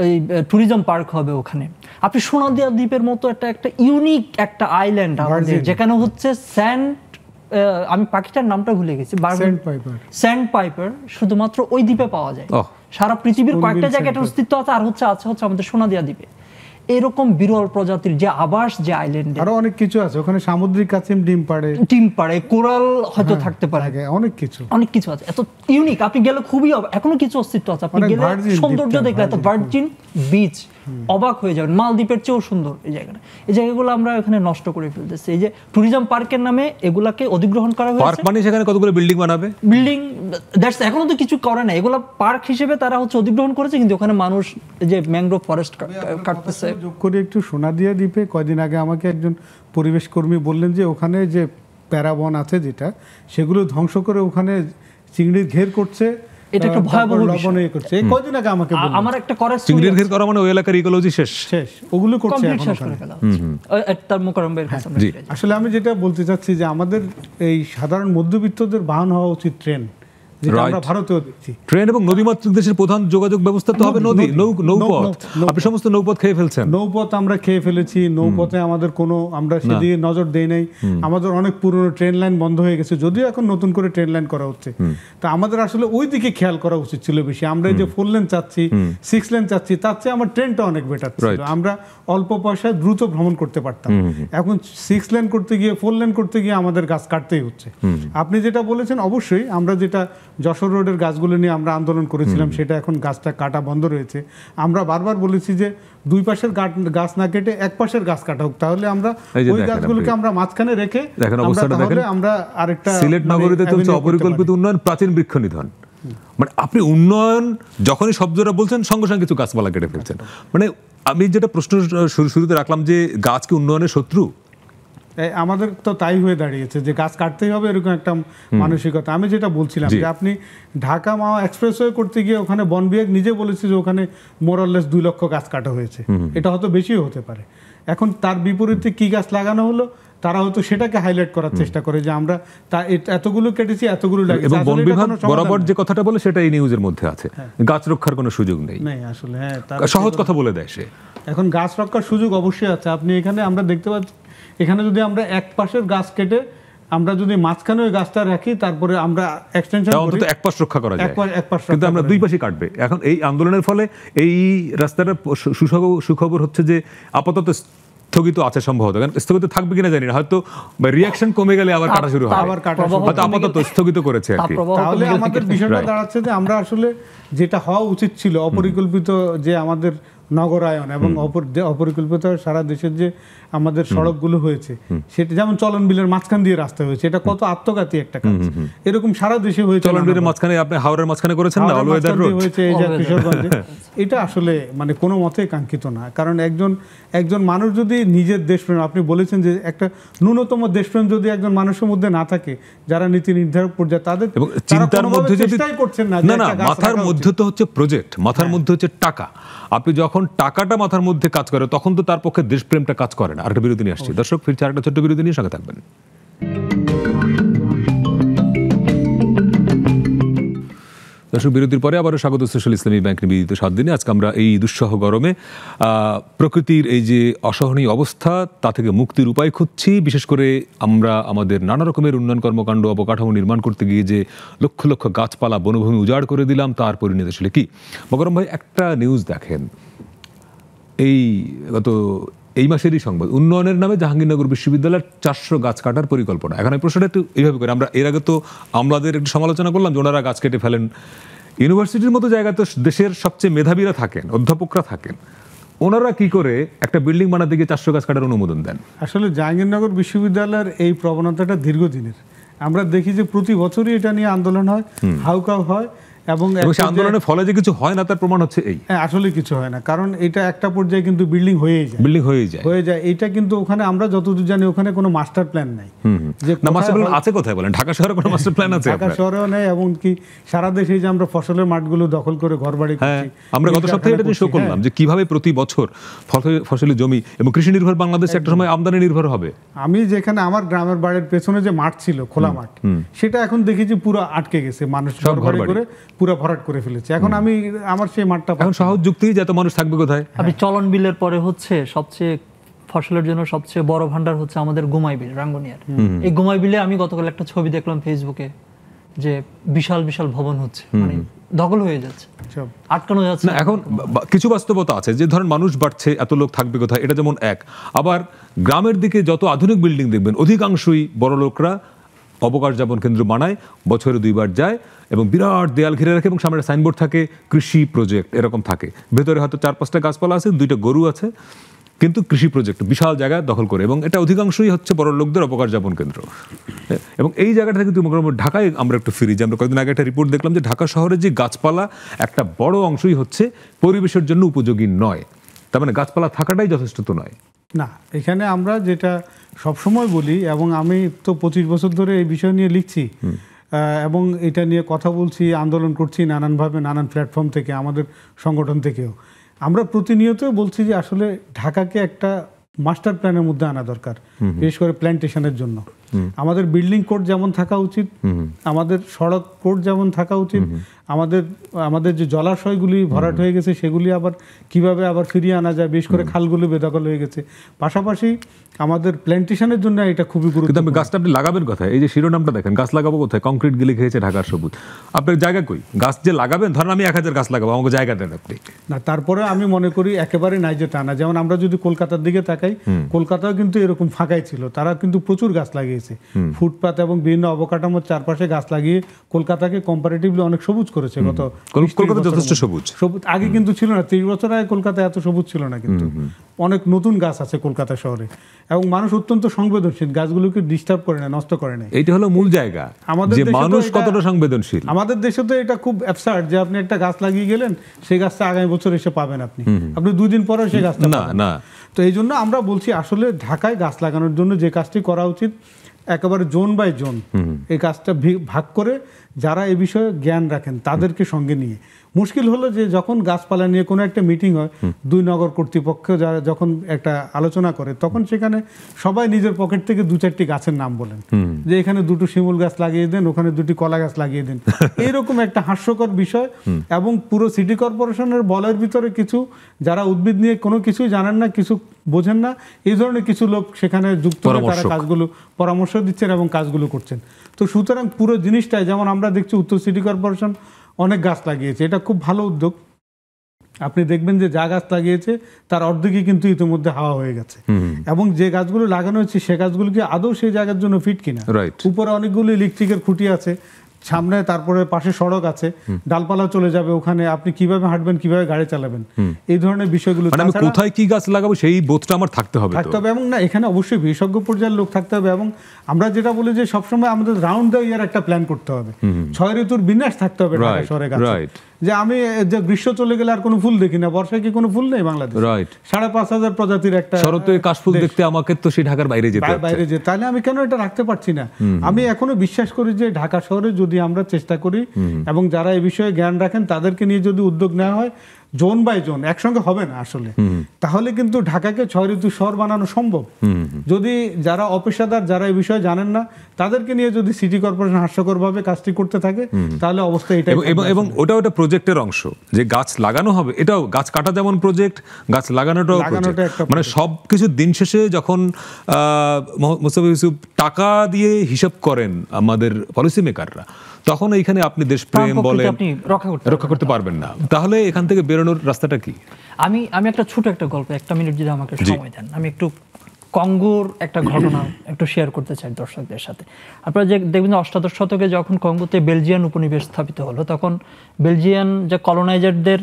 এই ট্যুরিজম পার্ক হবে ওখানে। আপনি সোনাদিয়া দ্বীপের মতো একটা ইউনিক একটা আইল্যান্ড আমাদের, যেখানে হচ্ছে আমি পাখিটার নামটা ভুলে গেছি, স্যান্ড পাইপার শুধুমাত্র ওই দ্বীপে পাওয়া যায়। সারা পৃথিবীর কয়েকটা জায়গায় এটার অস্তিত্ব আছে, আর হচ্ছে আমাদের সোনাদিয়া দ্বীপে এরকম বিরল প্রজাতির যে আবাস, যে আইল্যান্ড, আরো অনেক কিছু আছে ওখানে, সামুদ্রিক কাছিম, ডিম পাড়ে, কোরাল হয়তো থাকতে পারে, অনেক কিছু আছে এত ইউনিক। আপনি গেলে খুবই এখনো কিছু অস্তিত্ব আছে, আপনি গেলে সৌন্দর্য দেখলে এত ভার্জিন বিচ অবাক হয়ে যাবেন। মালদ্বীপের চেয়েও সুন্দর এই জায়গাটা। এই জায়গাগুলো আমরা এখানে নষ্ট করে ফেলতেছি। এই যে ট্যুরিজম পার্কের নামে এগুলাকে অধিগ্রহণ করা হয়েছে। পার্ক মানে সেখানে কতগুলো বিল্ডিং বানাবে, দ্যাটস এখনো তো কিছু করে না, এগুলা পার্ক হিসেবে তারা হচ্ছে অধিগ্রহণ করেছে, কিন্তু ওখানে মানুষ যে ম্যানগ্রোভ ফরেস্ট কাটতেছে। যোগ করে একটু সোনাদিয়া দ্বীপে কয়দিন আগে আমাকে একজন পরিবেশ কর্মী বললেন যে ওখানে যে প্যারাবন আছে যেটা, সেগুলো ধ্বংস করে ওখানে চিংড়ির ঘের করছে, এটা একটা ভয়াবহ লবণে করছে। কয়দিন আগে আমাকে বললেন, আমার একটা করার চিংড়ির ঘের করা মানে ওই এলাকার ইকোলজি শেষ, ওগুলো করছে এখন শেষ করে ফেলা তার মোকাররম ভাইয়ের কাছে। আসলে আমি যেটা বলতে চাচ্ছি যে আমাদের এই সাধারণ মধ্যবিত্তদের বাহন হওয়া উচিত ট্রেন, যেটা আমরা ভারতেও দেখছি। ট্রেন এবং নদীমাতৃক দেশের প্রধান যোগাযোগ ব্যবস্থা তো হবে নৌপথ। আপনি সমস্ত নৌপথ খেয়ে ফেলছেন। নৌপথ আমরা খেয়ে ফেলেছি। নৌপথে আমাদের আমরা সেদিকে নজর দেই নাই। আমাদের অনেক পুরনো ট্রেন লাইন বন্ধ হয়ে গেছে, যদিও এখন নতুন করে ট্রেন লাইন করা হচ্ছে। তা আমাদের আসলে ওই দিকে খেয়াল করা উচিত ছিল বেশি। আমরা এই যে 4 লেন চাচ্ছি, 6 লেন চাচ্ছি, তার চেয়ে আমার ট্রেনটা অনেক বেটার ছিল। আমরা অল্প পয়সায় দ্রুত ভ্রমণ করতে পারতাম। এখন 6 লেন করতে গিয়ে, 4 লেন করতে গিয়ে আমাদের গাছ কাটতেই হচ্ছে। আপনি যেটা বলেছেন, অবশ্যই আমরা যেটা যশোর রোডের গাছগুলো নিয়ে আমরা আন্দোলন করেছিলাম, সেটা এখন গাছটা কাটা বন্ধ রয়েছে। আমরা বারবার বলেছি যে 2 পাশের গাছ না কেটে 1 পাশের গাছ কাটা হোক, তাহলে আমরা ওই গাছগুলোকে আমরা মাঝখানে রেখে আমরা আরেকটা সিলেট নগরীতে চলছে অপরিকল্পিত উন্নয়ন, প্রাচীন বৃক্ষ নিধন। মানে আপনি উন্নয়ন যখনই শব্দটা বলছেন সঙ্গে সঙ্গে কিছু গাছপালা কেটে ফেলছেন। মানে আমি যেটা প্রশ্ন শুরুতে রাখলাম যে গাছ কি উন্নয়নের শত্রু? আমাদের তো তাই হয়ে দাঁড়িয়েছে যে গাছ কাটতেই হবে, এরকম একটা মানসিকতা। আমি যেটা বলছিলাম যে আপনি ঢাকা মাওয়া এক্সপ্রেসওয়ে করতে গিয়ে ওখানে বন বিভাগ নিজে বলেছে যে ওখানে মোরলেস 2 লক্ষ গাছ কাটা হয়েছে। এটা হয়তো বেশিও হতে পারে। এখন তার বিপরীতে কি গাছ লাগানো হলো, তারা হয়তো সেটাকে হাইলাইট করার চেষ্টা করে যে আমরা এতগুলো কেটেছি, এতগুলো লাগিয়েছি। এবং বন বিভাগ বরাবর যে কথাটা বলে সেটা এই নিউজের মধ্যে আছে, গাছ রক্ষার কোনো সুযোগ নেই আসলে। সহজ কথা বলে দেয় সে। এখন গাছ রক্ষার সুযোগ অবশ্যই আছে। আপনি এখানে আমরা দেখতে পাচ্ছি, এখানে যদি আমরা 1 পাশের গাছ কেটে আমরা যদি মাঝখানে ওই গাছটা রাখি, তারপরে আমরা এক্সটেনশন করি, অন্তত 1 পাশ রক্ষা করা যায়, কিন্তু আমরা 2 পাশই কাটবে। এখন এই আন্দোলনের ফলে এই রাস্তাটার সুখবর হচ্ছে যে আপাতত স্থগিত আছে, সম্ভবত। কারণ স্থগিত থাকবে কিনা জানি না, হয়তো রিঅ্যাকশন কমে গেলে আবার কাটা শুরু হবে, হয়তো আপাতত স্থগিত করেছে আর কি। তাহলে আমাদের বিষয়টা দাঁড়াচ্ছে যে আমরা আসলে যেটা হওয়া উচিত ছিল, অপরিকল্পিত যে আমাদের নগরায়ন এবং অপরিকল্পিত সারা দেশের যে আমাদের সড়কগুলো হয়েছে, সেটা যেমন চলন বিলের মাঝখান দিয়ে রাস্তা হয়েছে, এটা কত আত্মঘাতী একটা কাজ। এরকম সারা দেশে হয়েছে। চলন বিলের মাঝখানে, আপনি হাওড়ের মাঝখানে করেছেন না, অল ওয়েদার রোড হয়েছে এই যে কিশোরগঞ্জে। এটা আসলে মানে কোনো মতেই কাঙ্ক্ষিত না। কারণ একজন মানুষ যদি নিজের দেশপ্রেম, আপনি বলেছেন যে একটা ন্যূনতম দেশপ্রেম যদি একজন মানুষের মধ্যে না থাকে, যারা নীতি নির্ধারক পর্যায়ে, তাদের চিন্তার মধ্যে যদি চেষ্টাই করছেন না। মাথার মধ্যে তো হচ্ছে প্রজেক্ট, মাথার মধ্যে হচ্ছে টাকা। আপনি যখন যখন টাকাটা মাথার মধ্যে কাজ করে তখন তো তার পক্ষে দেশপ্রেমটা কাজ করে না। আরেকটা বিরতি নিয়ে আসছি দর্শক, ফিরছে আরেকটা ছোট্ট বিরতি নিয়ে, সঙ্গে থাকবেন। দর্শক, বিরতির পরে আবারও স্বাগত সোশ্যাল ইসলামী ব্যাংক নিবেদিত 7 দিনে। আজকে আমরা এই দুঃসহ গরমে প্রকৃতির এই যে অসহনীয় অবস্থা তা থেকে মুক্তির উপায় খুঁজছি। বিশেষ করে আমরা আমাদের নানা রকমের উন্নয়ন কর্মকাণ্ড, অবকাঠামো নির্মাণ করতে গিয়ে যে লক্ষ লক্ষ গাছপালা, বনভূমি উজাড় করে দিলাম, তার পরিণতি আসলে কি? বকরম ভাই, একটা নিউজ দেখেন, এই মাসেরই সংবাদ, উন্নয়নের নামে জাহাঙ্গীরনগর বিশ্ববিদ্যালয়ের 400 গাছ কাটার পরিকল্পনা। এখন এই প্রশ্নটা একটু এইভাবে করে, আমরা এর আগে তো আমলাদের একটু সমালোচনা করলাম যে ওনারা গাছ কেটে ফেলেন। ইউনিভার্সিটির মতো জায়গায় তো দেশের সবচেয়ে মেধাবীরা থাকেন, অধ্যাপকরা থাকেন, ওনারা কি করে একটা বিল্ডিং বানাতে গিয়ে 400 গাছ কাটার অনুমোদন দেন? আসলে জাহাঙ্গীরনগর বিশ্ববিদ্যালয়ের এই প্রবণতাটা দীর্ঘদিনের। আমরা দেখি যে প্রতি বছরই এটা নিয়ে আন্দোলন হয়, হাউকাউ হয়, এবং আন্দোলনের ফলে যে কিছু হয় না তার প্রমাণ হচ্ছে এই। আসলে কিছু হয় না, কারণ এটা একটা পর্যায়ে কিন্তু বিল্ডিং হয়ে যায়। এটা কিন্তু ওখানে আমরা যতদূর জানি ওখানে কোনো মাস্টার প্ল্যান নাই। যে মাস্টার প্ল্যান আছে কোথায় বলেন? ঢাকা শহরে কোনো মাস্টার প্ল্যান আছে? ঢাকা শহরেও নেই, এমনকি সারা দেশে যে আমরা ফসলের মাঠগুলো দখল করে ঘরবাড়ি করছি। আমরা গত সপ্তাহে এটা নিয়ে শো করলাম যে কিভাবে প্রতি বছর ফসলি জমি এবং কৃষি নির্ভর বাংলাদেশ একটা সময় আমদানি নির্ভর হবে। আমি যেখানে আমার গ্রামের বাড়ির পেছনে যে মাঠ ছিল, খোলা মাঠ, সেটা এখন দেখেছি পুরো আটকে গেছে, মানুষ ঘরবাড়ি করে পুরো ভরাট করে ফেলেছে। এখন আমি আমার সেই মাঠটা এখন সহজ যুক্তি, যে এত মানুষ থাকবে কোথায়? আপনি চলন বিলের পরে হচ্ছে সবচেয়ে ফসলের জন্য সবচেয়ে বড় ভান্ডার হচ্ছে আমাদের গুমাই বিল, রাঙ্গুনিয়ার। এই গুমাই বিলে আমি গতকাল একটা ছবি দেখলাম ফেসবুকে, যে বিশাল বিশাল ভবন হচ্ছে, মানে দখল হয়ে যাচ্ছে, আটকানো যাচ্ছে না। এখন কিছু বাস্তবতা আছে, যে ধরেন মানুষ বাড়ছে, এত লোক থাকবে কোথায়, এটা যেমন এক। আবার গ্রামের দিকে যত আধুনিক বিল্ডিং দেখবেন, অধিকাংশই বড় লোকরা অবকাশ যাপন কেন্দ্র বানায়, বছরে 2 বার যায় এবং বিরাট দেয়াল ঘিরে রাখে এবং সামনে সাইনবোর্ড থাকে কৃষি প্রজেক্ট এরকম থাকে। ভেতরে হয়তো 4-5টা গাছপালা আছে, 2টা গরু আছে, কিন্তু কৃষি প্রজেক্ট বিশাল জায়গা দখল করে, এবং এটা অধিকাংশই হচ্ছে বড় লোকদের অবকাশ যাপন কেন্দ্র। এবং এই জায়গাটা থেকে ঢাকায় আমরা একটু ফিরি, যে আমরা কয়েকদিন আগে একটা রিপোর্ট দেখলাম যে ঢাকা শহরে যে গাছপালা একটা বড় অংশই হচ্ছে পরিবেশের জন্য উপযোগী নয়। তার মানে গাছপালা থাকাটাই যথেষ্ট তো নয় না। এখানে আমরা যেটা সবসময় বলি, এবং আমি তো 25 বছর ধরে এই বিষয় নিয়ে লিখছি এবং এটা নিয়ে কথা বলছি, আন্দোলন করছি নানানভাবে, নানান প্ল্যাটফর্ম থেকে, আমাদের সংগঠন থেকেও আমরা প্রতিনিয়ত বলছি যে আসলে ঢাকাকে একটা মাস্টার প্ল্যানের মধ্যে আনা দরকার, বিশেষ করে প্ল্যান্টেশনের জন্য। আমাদের বিল্ডিং কোড যেমন থাকা উচিত, আমাদের সড়ক কোড যেমন থাকা উচিত, আমাদের যে জলাশয়গুলি ভরাট হয়ে গেছে সেগুলি আবার কিভাবে আবার ফিরিয়ে আনা যায়, বিশেষ করে খালগুলো বেদখল হয়ে গেছে। পাশাপাশি আমাদের প্ল্যান্টেশনের জন্য এটা খুবই গুরুত্বপূর্ণ। গাছটা আপনি লাগাবেন কোথায়? এই যে শিরোনামটা দেখেন, গাছ লাগাবো কোথায়? কংক্রিট গিলে খেয়েছে ঢাকার সবুজ। আপনার জায়গা কই? গাছ যে লাগাবেন, ধরেন আমি 1000 গাছ লাগাবো, আমাকে জায়গা দেন আপনি না। তারপরে আমি মনে করি একেবারে নাই যে তা না। যেমন আমরা যদি কলকাতার দিকে তাকাই, কলকাতাও কিন্তু এরকম ফাঁকাই ছিল, তারা কিন্তু প্রচুর গাছ লাগিয়েছে, ফুটপাত এবং বিভিন্ন অবকাঠামোর চারপাশে গাছ লাগিয়ে কলকাতাকে কম্পারেটিভলি অনেক সবুজ করেছে। কলকাতা যথেষ্ট সবুজ আগে কিন্তু ছিল না, 30 বছর আগে কলকাতা এত সবুজ ছিল না, কিন্তু অনেক নতুন গাছ আছে কলকাতা শহরে, এবং মানুষ অত্যন্ত সংবেদনশীল, গাছগুলোকে ডিস্টার্ব করে না, নষ্ট করে না। এইটা হলো মূল জায়গা, যে মানুষ কতটা সংবেদনশীল। আমাদের দেশে তো এটা খুব অ্যাবসার্ড যে আপনি একটা গাছ লাগিয়ে গেলেন, সেই গাছটা আগামী বছর এসে পাবেন আপনি 2 দিন পরে সেই গাছটা না। তো এই জন্য আমরা বলছি আসলে ঢাকায় গাছ লাগানোর জন্য যে কাজটি করা উচিত, একেবারে জোন বাই জোন এই কাজটা ভাগ করে যারা এই বিষয়ে জ্ঞান রাখেন তাদেরকে সঙ্গে নিয়ে। মুশকিল হলো যে যখন গাছপালা নিয়ে কোনো একটা মিটিং হয়, 2 নগর কর্তৃপক্ষ যারা যখন একটা আলোচনা করে, তখন সেখানে সবাই নিজের পকেট থেকে 2-4টি গাছের নাম বলেন, যে এখানে 2টো শিমুল গাছ লাগিয়ে দেন, ওখানে 2টি কলা গাছ লাগিয়ে দেন। এইরকম একটা হাস্যকর বিষয়। এবং পুরো সিটি কর্পোরেশনের বলের ভিতরে কিছু যারা উদ্ভিদ নিয়ে কোনো কিছুই জানেন না, কিছু বোঝেন না, এই ধরনের কিছু লোক সেখানে যুক্ত হয়ে তারা কাজগুলো পরামর্শ দিচ্ছেন এবং কাজগুলো করছেন। তো সুতরাং পুরো জিনিসটাই, যেমন আমরা দেখছি উত্তর সিটি কর্পোরেশন অনেক গাছ লাগিয়েছে, এটা খুব ভালো উদ্যোগ। আপনি দেখবেন যে যা গাছ লাগিয়েছে তার অর্ধেকই কিন্তু ইতিমধ্যে হাওয়া হয়ে গেছে, এবং যে গাছগুলো লাগানো হয়েছে সে গাছগুলো কি আদৌ সেই জায়গার জন্য ফিট কিনা। উপরে অনেকগুলো ইলেকট্রিকের খুঁটি আছে, সামনে তারপরে পাশে সড়ক আছে, ডালপালা চলে যাবে ওখানে, আপনি কিভাবে হাঁটবেন, কিভাবে গাড়ি চালাবেন, এই ধরনের বিষয়গুলো। আমি কোথায় কি গাছ লাগাবো সেই বোধটা আমার থাকতে হবে। এবং না, এখানে অবশ্যই বিশেষজ্ঞ পর্যায়ের লোক থাকতে হবে, এবং আমরা যেটা বলি যে সবসময় আমাদের রাউন্ড দ্য ইয়ার একটা প্ল্যান করতে হবে, 6 ঋতুর বিন্যাস থাকতে হবে ঢাকা শহরে গাছে। যে আমি যে গ্রীষ্ম চলে গেলে আর কোনো ফুল দেখি না, বর্ষায় কি কোনো ফুল নেই বাংলাদেশে? 5,500 প্রজাতির একটা শরতে কাশফুল দেখতে আমাকে তো সেই ঢাকার বাইরে যেতে তাহলে আমি কেন এটা রাখতে পারছি না? আমি এখনো বিশ্বাস করি যে ঢাকা শহরে যদি আমরা চেষ্টা করি এবং যারা এই বিষয়ে জ্ঞান রাখেন তাদেরকে নিয়ে যদি উদ্যোগ নেওয়া হয়, জোন বাই জোন একসঙ্গে হবে না আসলে, তাহলে কিন্তু ঢাকাকে 6 ঋতু শহর বানানো সম্ভব। যদি যারা অপেশাদার, যারা এই বিষয়ে জানেন না, তাদেরকে নিয়ে যদি সিটি কর্পোরেশন হাস্যকরভাবে কাজটি করতে থাকে, তাহলে অবস্থা এটাই। এবং ওটা প্রজেক্টের অংশ, যে গাছ লাগানো হবে, এটাও গাছ কাটা যেমন প্রজেক্ট, গাছ লাগানোটাও প্রজেক্ট। মানে সবকিছু দিন শেষে যখন মোস্তাফিজ ইউসুফ টাকা দিয়ে হিসাব করেন আমাদের পলিসি মেকাররা, তখন এইখানে আপনি দেশপ্রেম বলেন আপনি রক্ষা করতে পারবেন না। তাহলে এখান থেকে বেরোনোর রাস্তাটা কি? আমি একটা ছোট একটা গল্প, 1 মিনিট যদি আমাকে সময় দেন, আমি একটু কঙ্গোর একটা ঘটনা একটু শেয়ার করতে চাই দর্শকদের সাথে। আপনারা যে দেখবেন অষ্টাদশ শতকে যখন কঙ্গোতে বেলজিয়ান উপনিবেশ স্থাপিত হলো, তখন বেলজিয়ান যে কলোনাইজারদের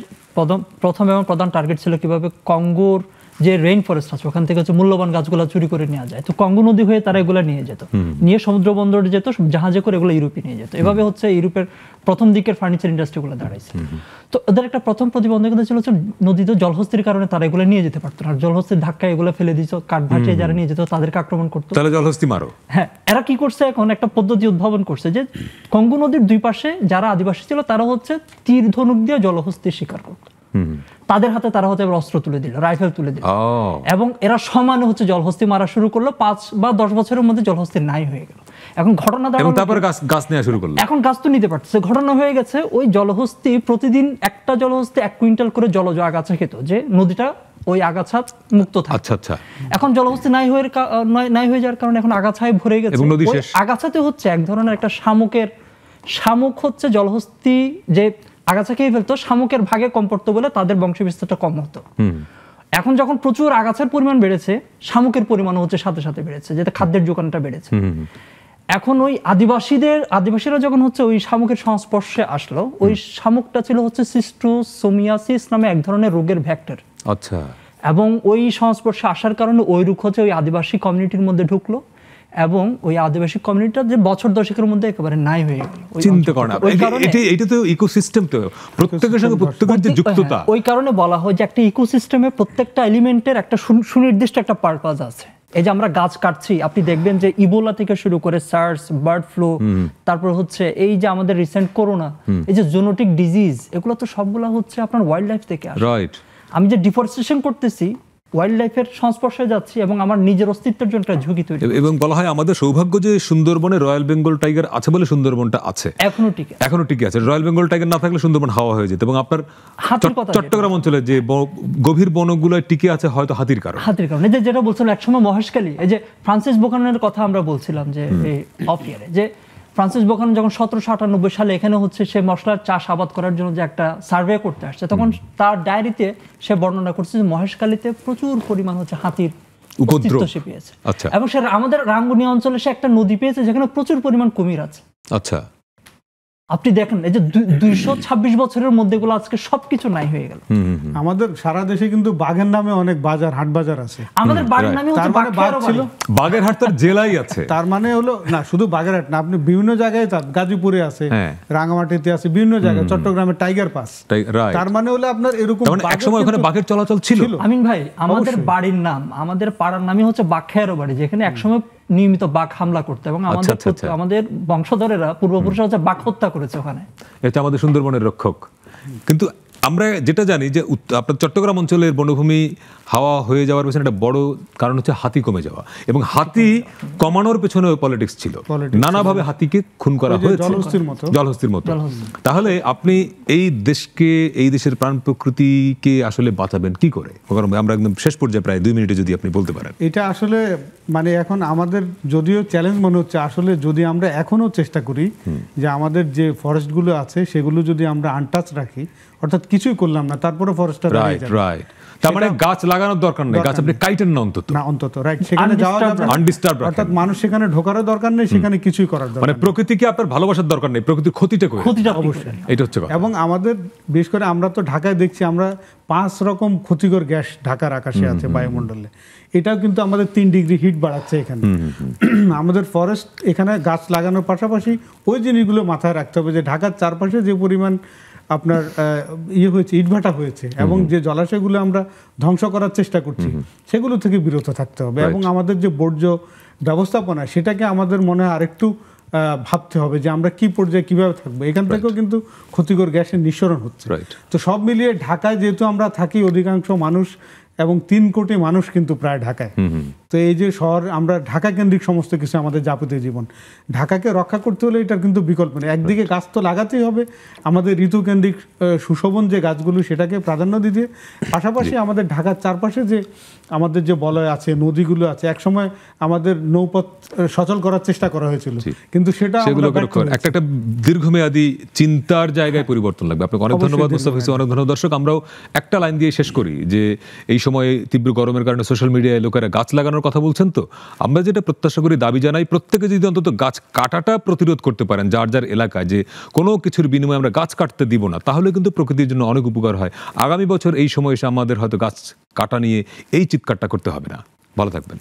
প্রথম এবং প্রধান টার্গেট ছিল কিভাবে কঙ্গোর যে রেইন ফরেস্ট আছে ওখান থেকে হচ্ছে মূল্যবান গাছগুলো চুরি করে নেওয়া যায়। তো কঙ্গো নদী হয়ে তারা এগুলো নিয়ে যেত, নিয়ে সমুদ্র বন্দরে যেত, জাহাজে করে এগুলো ইউরোপে নিয়ে যেত। এভাবে হচ্ছে ইউরোপের প্রথম দিকের ফার্নিচার ইন্ডাস্ট্রিগুলো দাঁড়াইছে। তো ওদের একটা প্রথম প্রতিবন্ধকতা ছিল হচ্ছে নদীতে জলহস্তির কারণে তারা এগুলো নিয়ে যেতে পারতো না। জলহস্তির ধাক্কায় এগুলো ফেলে দিত, কাঠ ভাটিয়ে যারা নিয়ে যেত তাদেরকে আক্রমণ করতো। তাহলে জলহস্তি মারো। হ্যাঁ, এরা কি করছে, এখন একটা পদ্ধতি উদ্ভাবন করছে যে কঙ্গো নদীর দুই পাশে যারা আদিবাসী ছিল তারা হচ্ছে তীর ধনুক দিয়ে জলহস্তির শিকার করতো। তাদের হাতে তারা হচ্ছে অস্ত্র তুলে দিল, রাইফেল তুলে দিল, এবং এরা সমানে হচ্ছে জলহস্তি মারা শুরু করলো। 5 বা 10 বছরের মধ্যে জলহস্তি নাই হয়ে গেল। এখন ঘটনা তারপরে গাছ নেওয়া শুরু করলো। এখন গাছ তো নিতে পারছে, ঘটনা হয়ে গেছে ওই জলহস্তি প্রতিদিন একটা জলহস্তি 1 কুইন্টাল করে জলজ আগাছা খেত, যে নদীটা ওই আগাছা মুক্ত থাকে। আচ্ছা। এখন জলহস্তি নাই হয়ে যাওয়ার কারণে এখন আগাছায় ভরে গেছে। ওই আগাছাতে হচ্ছে এক ধরনের একটা শামুক হচ্ছে জলহস্তি যে আগাছা খেয়ে ফেলতো, শামুকের ভাগে কম পড়তো বলে তাদের বংশবিস্তারটা কম হতো। এখন যখন প্রচুর আগাছার পরিমাণ বেড়েছে, শামুকের পরিমাণ হচ্ছে সাথে সাথে বেড়েছে, যাতে খাদ্যের যোগানটা বেড়েছে। এখন ওই আদিবাসীরা যখন হচ্ছে ওই শামুকের সংস্পর্শে আসলো, ওই শামুকটা ছিল হচ্ছে সিস্টোসোমিয়াসিস নামে এক ধরনের রোগের ভেক্টর। আচ্ছা। এবং ওই সংস্পর্শে আসার কারণে ওই রোগ হচ্ছে ওই আদিবাসী কমিউনিটির মধ্যে ঢুকলো, এবং ওই আদিবাসী কমিউনিটিটা যে বছর দশকের মধ্যে একেবারে নাই হয়ে গেল। চিন্তা করেন, এটা তো ইকোসিস্টেম, তো প্রত্যেকের সঙ্গে প্রত্যেকের যে যুক্ততা, ওই কারণে বলা হয় যে একটা ইকোসিস্টেমে প্রত্যেকটা এলিমেন্টের একটা সুনির্দিষ্ট একটা পারপাস আছে। এই যে আমরা গাছ কাটছি, আপনি দেখবেন যে ইবোলা থেকে শুরু করে সার্স, বার্ড ফ্লু, তারপর হচ্ছে এই যে আমাদের রিসেন্ট করোনা, এই যে জেনেটিক ডিজিজ, এগুলো তো সবগুলো হচ্ছে আপনার ওয়াইল্ড লাইফ থেকে আসে। রাইট। আমি যে ডিফরেস্টেশন করতেছি, ওয়াইল্ড লাইফের সংস্পর্শে যাচ্ছি, এবং আমার নিজের অস্তিত্বের জন্য একটা ঝুঁকি তৈরি। এবং বলা হয় আমাদের সৌভাগ্য যে সুন্দরবনে রয়্যাল বেঙ্গল টাইগার আছে বলে সুন্দরবনটা আছে, এখনো টিকে আছে। রয়্যাল বেঙ্গল টাইগার না থাকলে সুন্দরবন হাওয়া হয়ে যেত। এবং আপনার চট্টগ্রাম অঞ্চলে যে গভীর বনগুলো টিকে আছে হয়তো হাতির কারণে। যেটা বলছিলাম একসময় মহেশখালী, এই যে ফ্রান্সিস বুকাননের কথা আমরা বলছিলাম যে অফ ইয়ারে, যে ফ্রান্সিস বুকানন যখন 1798 সালে এখানে হচ্ছে সে মশলার চাষ আবাদ করার জন্য যে একটা সার্ভে করতে আসছে, তখন তার ডায়েরিতে সে বর্ণনা করছে যে মহেশখালীতে প্রচুর পরিমাণ হচ্ছে হাতির উপদ্রব সে পেয়েছে। এবং সে আমাদের রাঙ্গুনিয়া অঞ্চলে সে একটা নদী পেয়েছে যেখানে প্রচুর পরিমাণ কুমির আছে। আচ্ছা, আপনি দেখেন এই যে 226 বছরের মধ্যে গুলো আজকে সবকিছু নাই হয়ে গেল। আমাদের সারা দেশে কিন্তু বাঘের নামে অনেক হাট বাজার আছে। আমাদের বাঘের নামে হচ্ছে বাঘ ছিল, বাগেরহাট তার জেলাই আছে। তার মানে হলো না শুধু বাগেরহাট না, আপনি বিভিন্ন জায়গায় গাজীপুরে আছে, রাঙামাটিতে আছে, বিভিন্ন জায়গায়, চট্টগ্রামে টাইগার পাস। তার মানে হলো আপনার এরকম একসময় ওখানে বাঘের চলাচল ছিল। আমিন ভাই, আমাদের বাড়ির নাম, আমাদের পাড়ার নামই হচ্ছে বাঘখায়ারও বাড়ি, যেখানে একসময় নিয়মিত বাঘ হামলা করতে, এবং আমাদের বংশধরেরা পূর্বপুরুষরা হচ্ছে বাঘ হত্যা করেছে ওখানে। এটা আমাদের সুন্দরবনের রক্ষক। কিন্তু আমরা যেটা জানি যে আপনার চট্টগ্রাম অঞ্চলের বনভূমি হাওয়া হয়ে যাওয়ার পেছনে একটা বড় কারণ হচ্ছে হাতি কমে যাওয়া, এবং হাতি কমানোর পেছনে পলিটিক্স ছিল, নানাভাবে হাতিকে খুন করা হয়েছে জলহস্তির মতো। তাহলে আপনি এই দেশকে, এই দেশের প্রাণ প্রকৃতিকে আসলে বাঁচাবেন কি করে? আমরা একদম শেষ পর্যায়ে প্রায় 2 মিনিটে যদি আপনি বলতে পারেন। এটা আসলে মানে এখন আমাদের যদিও চ্যালেঞ্জ মনে হচ্ছে, আসলে যদি আমরা এখনো চেষ্টা করি যে আমাদের যে ফরেস্টগুলো আছে সেগুলো যদি আমরা আনটাচ রাখি, অর্থাৎ কিছুই করলাম না, তারপরে ফরেস্টটা দাঁড়িয়ে যাবে। রাইট। তার মানে গাছ লাগানোর দরকার নেই, গাছ আপনি কাটেন না অন্তত। রাইট, সেখানে যাওয়া যাবে না, আনডিস্টার্ব রাখেন। অর্থাৎ মানুষ সেখানে ঢোকারও দরকার নেই, সেখানে কিছুই করার দরকার নেই। মানে প্রকৃতিকে আপনার ভালোবাসার দরকার নেই, প্রকৃতির ক্ষতিটা অবশ্যই, এটা হচ্ছে কথা। এবং আমাদের বিশেষ করে আমরা তো ঢাকায় দেখছি, আমরা 5 রকম ক্ষতিকর গ্যাস ঢাকার আকাশে আছে, বায়ুমণ্ডলে। এটাও কিন্তু আমাদের 3 ডিগ্রি হিট বাড়াচ্ছে এখানে। আমাদের ফরেস্ট এখানে গাছ লাগানোর পাশাপাশি ওই জিনিসগুলো মাথায় রাখতে হবে যে ঢাকার চারপাশে যে পরিমাণ আপনার হয়েছে, ইটভাটা হয়েছে, এবং যে জলাশয়গুলো আমরা ধ্বংস করার চেষ্টা করছি সেগুলো থেকে বিরত থাকতে হবে। এবং আমাদের যে বর্জ্য ব্যবস্থাপনা, সেটাকে আমাদের মনে হয় আরেকটু ভাবতে হবে যে আমরা কি পর্যায়ে কিভাবে থাকবো। এখান থেকেও কিন্তু ক্ষতিকর গ্যাসের নিঃসরণ হচ্ছে। রাইট। তো সব মিলিয়ে ঢাকায় যেহেতু আমরা থাকি, অধিকাংশ মানুষ এবং 3 কোটি মানুষ কিন্তু প্রায় ঢাকায়। তো এই যে শহর, আমরা ঢাকা কেন্দ্রিক সমস্ত কিছু আমাদের যাপিত জীবন, ঢাকাকে রক্ষা করতে হলে এটার কিন্তু বিকল্প নেই। একদিকে গাছ তো লাগাতেই হবে, আমাদের ঋতুকেন্দ্রিক সুশোভন যে গাছগুলো সেটাকে প্রাধান্য দিতে, পাশাপাশি আমাদের ঢাকার চারপাশে যে আমাদের যে বলয় আছে, নদীগুলো আছে, একসময় আমাদের নৌপথ সচল করার চেষ্টা করা হয়েছিল, কিন্তু সেটা সেগুলো আমরা ব্যর্থ হয়েছি। একটা দীর্ঘমেয়াদী চিন্তার জায়গায় পরিবর্তন লাগবে। আপনাকে অনেক অবশ্যই ধন্যবাদ মুস্তাফা হোসেন, অনেক ধন্যবাদ। দর্শক, আমরাও একটা লাইন দিয়ে শেষ করি যে এই সময়ে তীব্র গরমের কারণে সোশ্যাল মিডিয়ায় লোকেরা গাছ লাগানোর কথা বলছেন। তো আমরা যেটা প্রত্যাশা করি, দাবি জানাই, প্রত্যেকে যদি অন্তত গাছ কাটাটা প্রতিরোধ করতে পারেন যার যার এলাকায়, যে কোনো কিছুর বিনিময়ে আমরা গাছ কাটতে দিব না, তাহলে কিন্তু প্রকৃতির জন্য অনেক উপকার হয়। আগামী বছর এই সময় এসে আমাদের হয়তো গাছ কাটা নিয়ে এই চিৎকারটা করতে হবে না। ভালো থাকবেন।